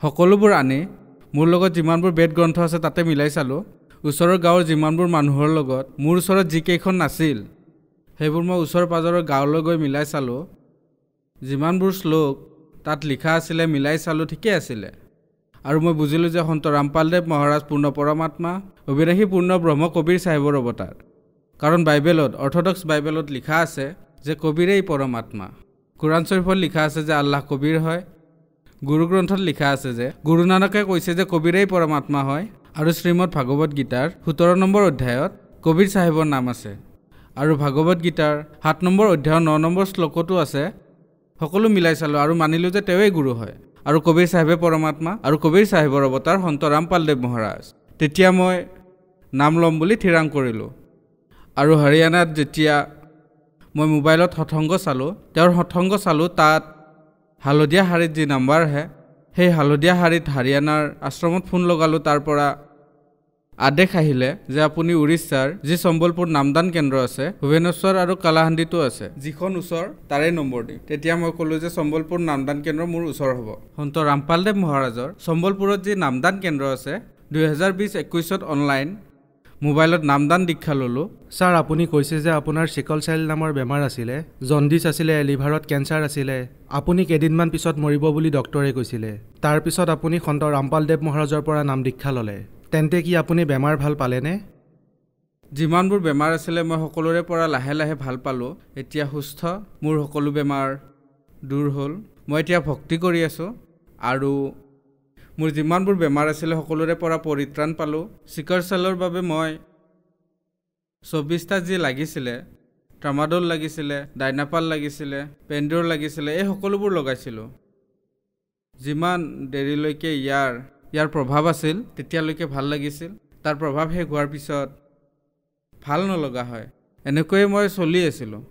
সকলোবোৰ আনি মোৰ লগত যিমানবোৰ বেদ গ্ৰন্থ আছে তাতে মিলাই চালোঁ। ওচৰৰ গাঁৱৰ যিমানবোৰ মানুহৰ লগত মোৰ ওচৰত যিকেইখন নাছিল, সেইবোৰ মই ওচৰ পাজৰৰ গাঁৱলৈ গৈ মিলাই চালোঁ। যিমানবোৰ শ্লোক তাত লিখা আছিলে মিলাই চালোঁ, ঠিকেই আছিলে। আৰু মই বুজিলোঁ যে সন্ত ৰামপালদেৱ মহাৰাজ পূৰ্ণ পৰমাত্মা, অবিনাশী পূৰ্ণ ব্ৰহ্ম কবিৰ চাহেবৰ অৱতাৰ। কাৰণ বাইবেলত, অৰ্থডক্স বাইবেলত লিখা আছে যে কবিৰেই পৰমাত্মা। কোৰাণ শ্বৰীফত লিখা আছে যে আল্লাহ কবিৰ হয়। গুৰু গ্ৰন্থত লিখা আছে যে গুৰু নানকে কৈছে যে কবিৰেই পৰমাত্মা হয়। আৰু শ্ৰীমদ ভাগৱত গীতাৰ 17 নম্বৰ অধ্যায়ত কবিৰ চাহেবৰ নাম আছে। আৰু ভাগৱত গীতাৰ 7 নম্বৰ অধ্যায়ৰ 9 নম্বৰ শ্লোকতো আছে। সকলো মিলাই চালোঁ আৰু মানিলোঁ যে তেওঁৱেই গুৰু হয় আৰু কবিৰ চাহেবে পৰমাত্মা আৰু কবিৰ চাহেবৰ অৱতাৰ সন্ত ৰামপালদেৱ মহাৰাজ। তেতিয়া মই নাম ল'ম বুলি থিৰাং কৰিলোঁ। আৰু হাৰিয়ানাত যেতিয়া মই মোবাইলত সৎসংগ চালোঁ, তাত হালধীয়া শাৰীত যি নাম্বাৰ আহে, সেই হালধীয়া শাৰীত হাৰিয়ানাৰ আশ্ৰমত ফোন লগালোঁ। তাৰ পৰা আদেশ আহিলে যে আপুনি উৰিষ্যাৰ যি সম্বলপুৰ নামদান কেন্দ্ৰ আছে, ভুৱনেশ্বৰ আৰু কালাহান্দিতো আছে, যিখন ওচৰ তাৰে নম্বৰ দিম। তেতিয়া মই ক'লোঁ যে সম্বলপুৰ নামদান কেন্দ্ৰ মোৰ ওচৰ হ'ব। সন্ত ৰামপালদেৱ মহাৰাজৰ সম্বলপুৰত যি নামদান কেন্দ্ৰ আছে, 2020-21ত অনলাইন মোবাইলত নামদান দীক্ষা ল'লোঁ। ছাৰ আপুনি কৈছে যে আপোনাৰ চিকল চেল নামৰ বেমাৰ আছিলে, জণ্ডিছ আছিলে, লিভাৰত কেঞ্চাৰ আছিলে, আপুনি কেইদিনমান পিছত মৰিব বুলি ডক্টৰে কৈছিলে। তাৰপিছত আপুনি সন্ত ৰামপালদেৱ মহাৰাজৰ পৰা নাম দীক্ষা ল'লে। তেন্তে কি আপুনি বেমাৰ ভাল পালেনে? যিমানবোৰ বেমাৰ আছিলে মই সকলোৰে পৰা লাহে লাহে ভাল পালোঁ। এতিয়া সুস্থ, মোৰ সকলো বেমাৰ দূৰ হ'ল। মই এতিয়া ভক্তি কৰি আছোঁ আৰু মোৰ যিমানবোৰ বেমাৰ আছিলে সকলোৰে পৰা পৰিত্ৰাণ পালোঁ। চিকল চেলৰ বাবে মই 24টা যি লাগিছিলে, ট্ৰামাডল লাগিছিলে, ডাইনাপাল লাগিছিলে, পেণ্ডৰ লাগিছিলে, এই সকলোবোৰ লগাইছিলোঁ। যিমান দেৰিলৈকে ইয়াৰ প্ৰভাৱ আছিল তেতিয়ালৈকে ভাল লাগিছিল। তাৰ প্ৰভাৱ শেষ হোৱাৰ পিছত ভাল নলগা হয়। এনেকৈয়ে মই চলি আছিলোঁ।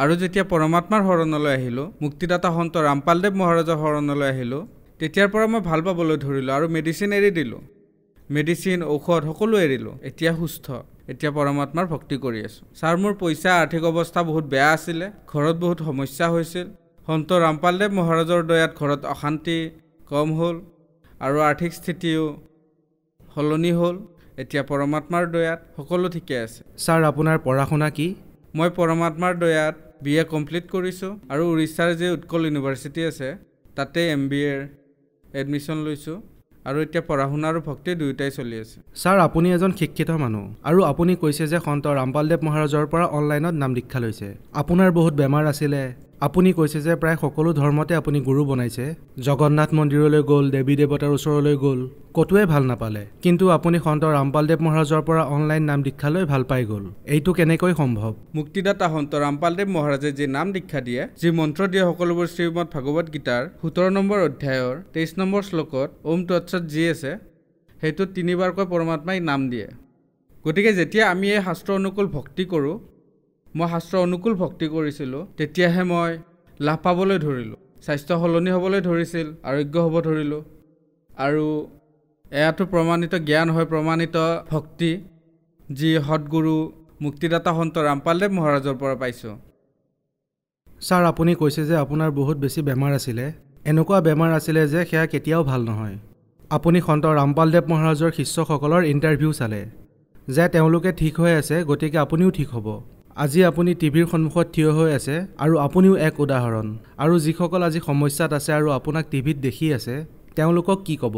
আৰু যেতিয়া পৰমাত্মাৰ শৰণলৈ আহিলোঁ, মুক্তিদাতা সন্ত ৰামপালদেৱ মহাৰাজৰ শৰণলৈ আহিলোঁ, তেতিয়াৰ পৰা মই ভাল পাবলৈ ধৰিলোঁ আৰু মেডিচিন এৰি দিলোঁ। মেডিচিন, ঔষধ সকলো এৰিলোঁ। এতিয়া সুস্থ, এতিয়া পৰমাত্মাৰ ভক্তি কৰি আছোঁ। ছাৰ, মোৰ পইচা আৰ্থিক অৱস্থা বহুত বেয়া আছিলে, ঘৰত বহুত সমস্যা হৈছিল। সন্ত ৰামপালদেৱ মহাৰাজৰ দয়াত ঘৰত অশান্তি কম হ'ল আৰু আৰ্থিক স্থিতিও সলনি হ'ল। এতিয়া পৰমাত্মাৰ দয়াত সকলো ঠিকে আছে। ছাৰ, আপোনাৰ পঢ়া শুনা কি? মই পৰমাত্মাৰ দয়াত BA কমপ্লিট কৰিছোঁ আৰু উৰিষ্যাৰ যি উৎকল ইউনিভাৰ্চিটি আছে তাতে MBAৰ এডমিশ্যন লৈছোঁ আৰু এতিয়া পঢ়া শুনা আৰু ভক্তি দুয়োটাই চলি আছে। ছাৰ, আপুনি এজন শিক্ষিত মানুহ আৰু আপুনি কৈছে যে সন্ত ৰামপালদেৱ মহাৰাজৰ পৰা অনলাইনত নাম দীক্ষা লৈছে। আপোনাৰ বহুত বেমাৰ আছিলে। আপুনি কৈছে যে প্ৰায় সকলো ধৰ্মতে আপুনি গুৰু বনাইছে। জগন্নাথ মন্দিৰলৈ গ'ল, দেৱী দেৱতাৰ ওচৰলৈ গ'ল, ক'তোৱে ভাল নাপালে। কিন্তু আপুনি সন্ত ৰামপালদেৱ মহাৰাজৰ পৰা অনলাইন নাম দীক্ষা লৈ ভাল পাই গ'ল। এইটো কেনেকৈ সম্ভৱ? মুক্তিদাতা সন্ত ৰামপালদেৱ মহাৰাজে যি নাম দীক্ষা দিয়ে, যি মন্ত্ৰ দিয়ে, সকলোবোৰ শ্ৰীমদ ভাগৱত গীতাৰ 17 নম্বৰ অধ্যায়ৰ 23 নম্বৰ শ্লোকত ওম তৎসৎ যি আছে, সেইটোত 3বাৰকৈ পৰমাত্মাই নাম দিয়ে। গতিকে যেতিয়া আমি এই শাস্ত্ৰ অনুকূল ভক্তি কৰোঁ, মই শাস্ত্ৰ অনুকূল ভক্তি কৰিছিলোঁ, তেতিয়াহে মই লাভ পাবলৈ ধৰিলোঁ। স্বাস্থ্য সলনি হ'বলৈ ধৰিছিল, আৰোগ্য হ'ব ধৰিলোঁ। আৰু এয়াতো প্ৰমাণিত জ্ঞান হয়, প্ৰমাণিত ভক্তি, যি সৎগুৰু মুক্তিদাতা সন্ত ৰামপালদেৱ মহাৰাজৰ পৰা পাইছোঁ। ছাৰ, আপুনি কৈছে যে আপোনাৰ বহুত বেছি বেমাৰ আছিলে। এনেকুৱা বেমাৰ আছিলে যে সেয়া কেতিয়াও ভাল নহয়। আপুনি সন্ত ৰামপালদেৱ মহাৰাজৰ শিষ্যসকলৰ ইণ্টাৰভিউ চালে যে তেওঁলোকে ঠিক হৈ আছে, গতিকে আপুনিও ঠিক হ'ব। আজি আপুনি টিভিৰ সন্মুখত থিয় হৈ আছে আৰু আপুনিও এক উদাহৰণ। আৰু যিসকল আজি সমস্যাত আছে আৰু আপোনাক টিভিত দেখি আছে, তেওঁলোকক কি ক'ব?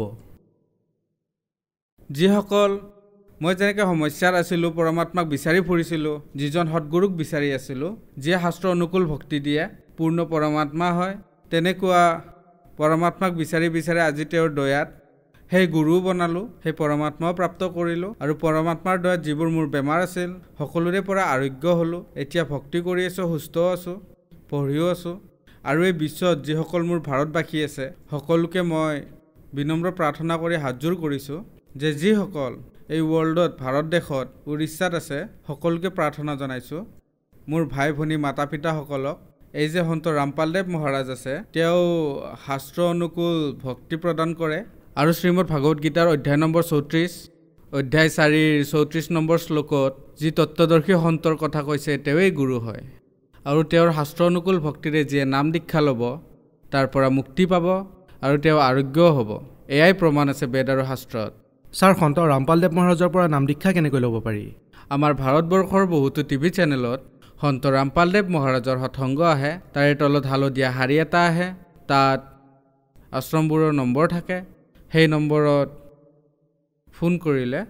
যিসকল মই যেনেকৈ সমস্যাত আছিলোঁ, পৰমাত্মাক বিচাৰি ফুৰিছিলোঁ, যিজন সৎগুৰুক বিচাৰি আছিলোঁ, যিয়ে শাস্ত্ৰ অনুকূল ভক্তি দিয়ে, পূৰ্ণ পৰমাত্মা হয়, তেনেকুৱা পৰমাত্মাক বিচাৰি বিচাৰি আজি তেওঁৰ দয়াত সেই গুৰুও বনালোঁ, সেই পৰমাত্মাও প্ৰাপ্ত কৰিলোঁ আৰু পৰমাত্মাৰ দয়াত যিবোৰ মোৰ বেমাৰ আছিল সকলোৰে পৰা আৰোগ্য হ'লোঁ। এতিয়া ভক্তি কৰি আছোঁ, সুস্থ আছোঁ, পঢ়িও আছোঁ। আৰু এই বিশ্বত যিসকল মোৰ ভাৰতবাসী আছে, সকলোকে মই বিনম্ৰ প্ৰাৰ্থনা কৰি হাতযোৰ কৰিছোঁ যে যিসকল এই ৱৰ্ল্ডত, ভাৰত দেশত, উৰিষ্যাত আছে, সকলোকে প্ৰাৰ্থনা জনাইছোঁ, মোৰ ভাই ভনী মাতা পিতাসকলক, এই যে সন্ত ৰামপালদেৱ মহাৰাজ আছে, তেওঁ শাস্ত্ৰ অনুকূল ভক্তি প্ৰদান কৰে আৰু শ্ৰীমদ ভাগৱত গীতাৰ অধ্যায় নম্বৰ 34, অধ্যায় 4ৰ 34 নম্বৰ শ্লোকত যি তত্ত্বদৰ্শী সন্তৰ কথা কৈছে, তেওঁৱেই গুৰু হয়। আৰু তেওঁৰ শাস্ত্ৰ অনুকূল ভক্তিৰে যিয়ে নাম দীক্ষা ল'ব, তাৰ পৰা মুক্তি পাব আৰু তেওঁ আৰোগ্যও হ'ব। এয়াই প্ৰমাণ আছে বেদ আৰু শাস্ত্ৰত। ছাৰ, সন্ত ৰামপালদেৱ মহাৰাজৰ পৰা নাম দীক্ষা কেনেকৈ ল'ব পাৰি? আমাৰ ভাৰতবৰ্ষৰ বহুতো টিভি চেনেলত সন্ত ৰামপালদেৱ মহাৰাজৰ সৎসংগ আহে, তাৰে তলত হালধীয়া শাৰী এটা আহে, তাত আশ্ৰমবোৰৰ নম্বৰ থাকে। সেই নম্বৰত ফোন কৰিলে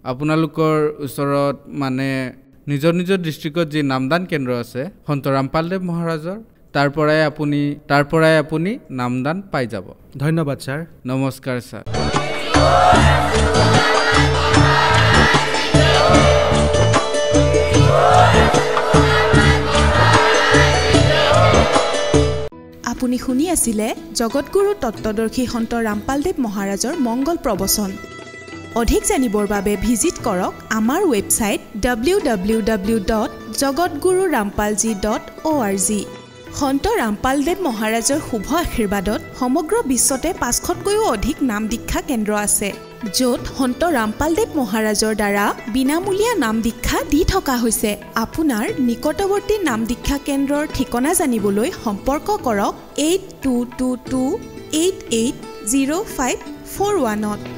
আপোনালোকৰ ওচৰত মানে নিজৰ নিজৰ ডিষ্ট্ৰিক্টত যি নামদান কেন্দ্ৰ আছে সন্ত ৰামপালদেৱ মহাৰাজৰ, তাৰ পৰাই আপুনি নামদান পাই যাব। ধন্যবাদ ছাৰ। নমস্কাৰ ছাৰ। আপুনি শুনি আছিলে জগতগুৰু তত্ত্বদৰ্শী সন্ত ৰামপালদেৱ মহাৰাজৰ মংগল প্ৰবচন। অধিক জানিবৰ বাবে ভিজিট কৰক আমাৰ ৱেবছাইট www.jagatgururampalji.org। সন্ত ৰামপালদেৱ মহাৰাজৰ শুভ আশীৰ্বাদত সমগ্ৰ বিশ্বতে 500তকৈও অধিক নাম দীক্ষা কেন্দ্ৰ আছে, য'ত সন্ত ৰামপালদেৱ মহাৰাজৰ দ্বাৰা বিনামূলীয়া নাম দীক্ষা দি থকা হৈছে। আপোনাৰ নিকটৱৰ্তী নাম দীক্ষা কেন্দ্ৰৰ ঠিকনা জানিবলৈ সম্পৰ্ক কৰক 8222880541।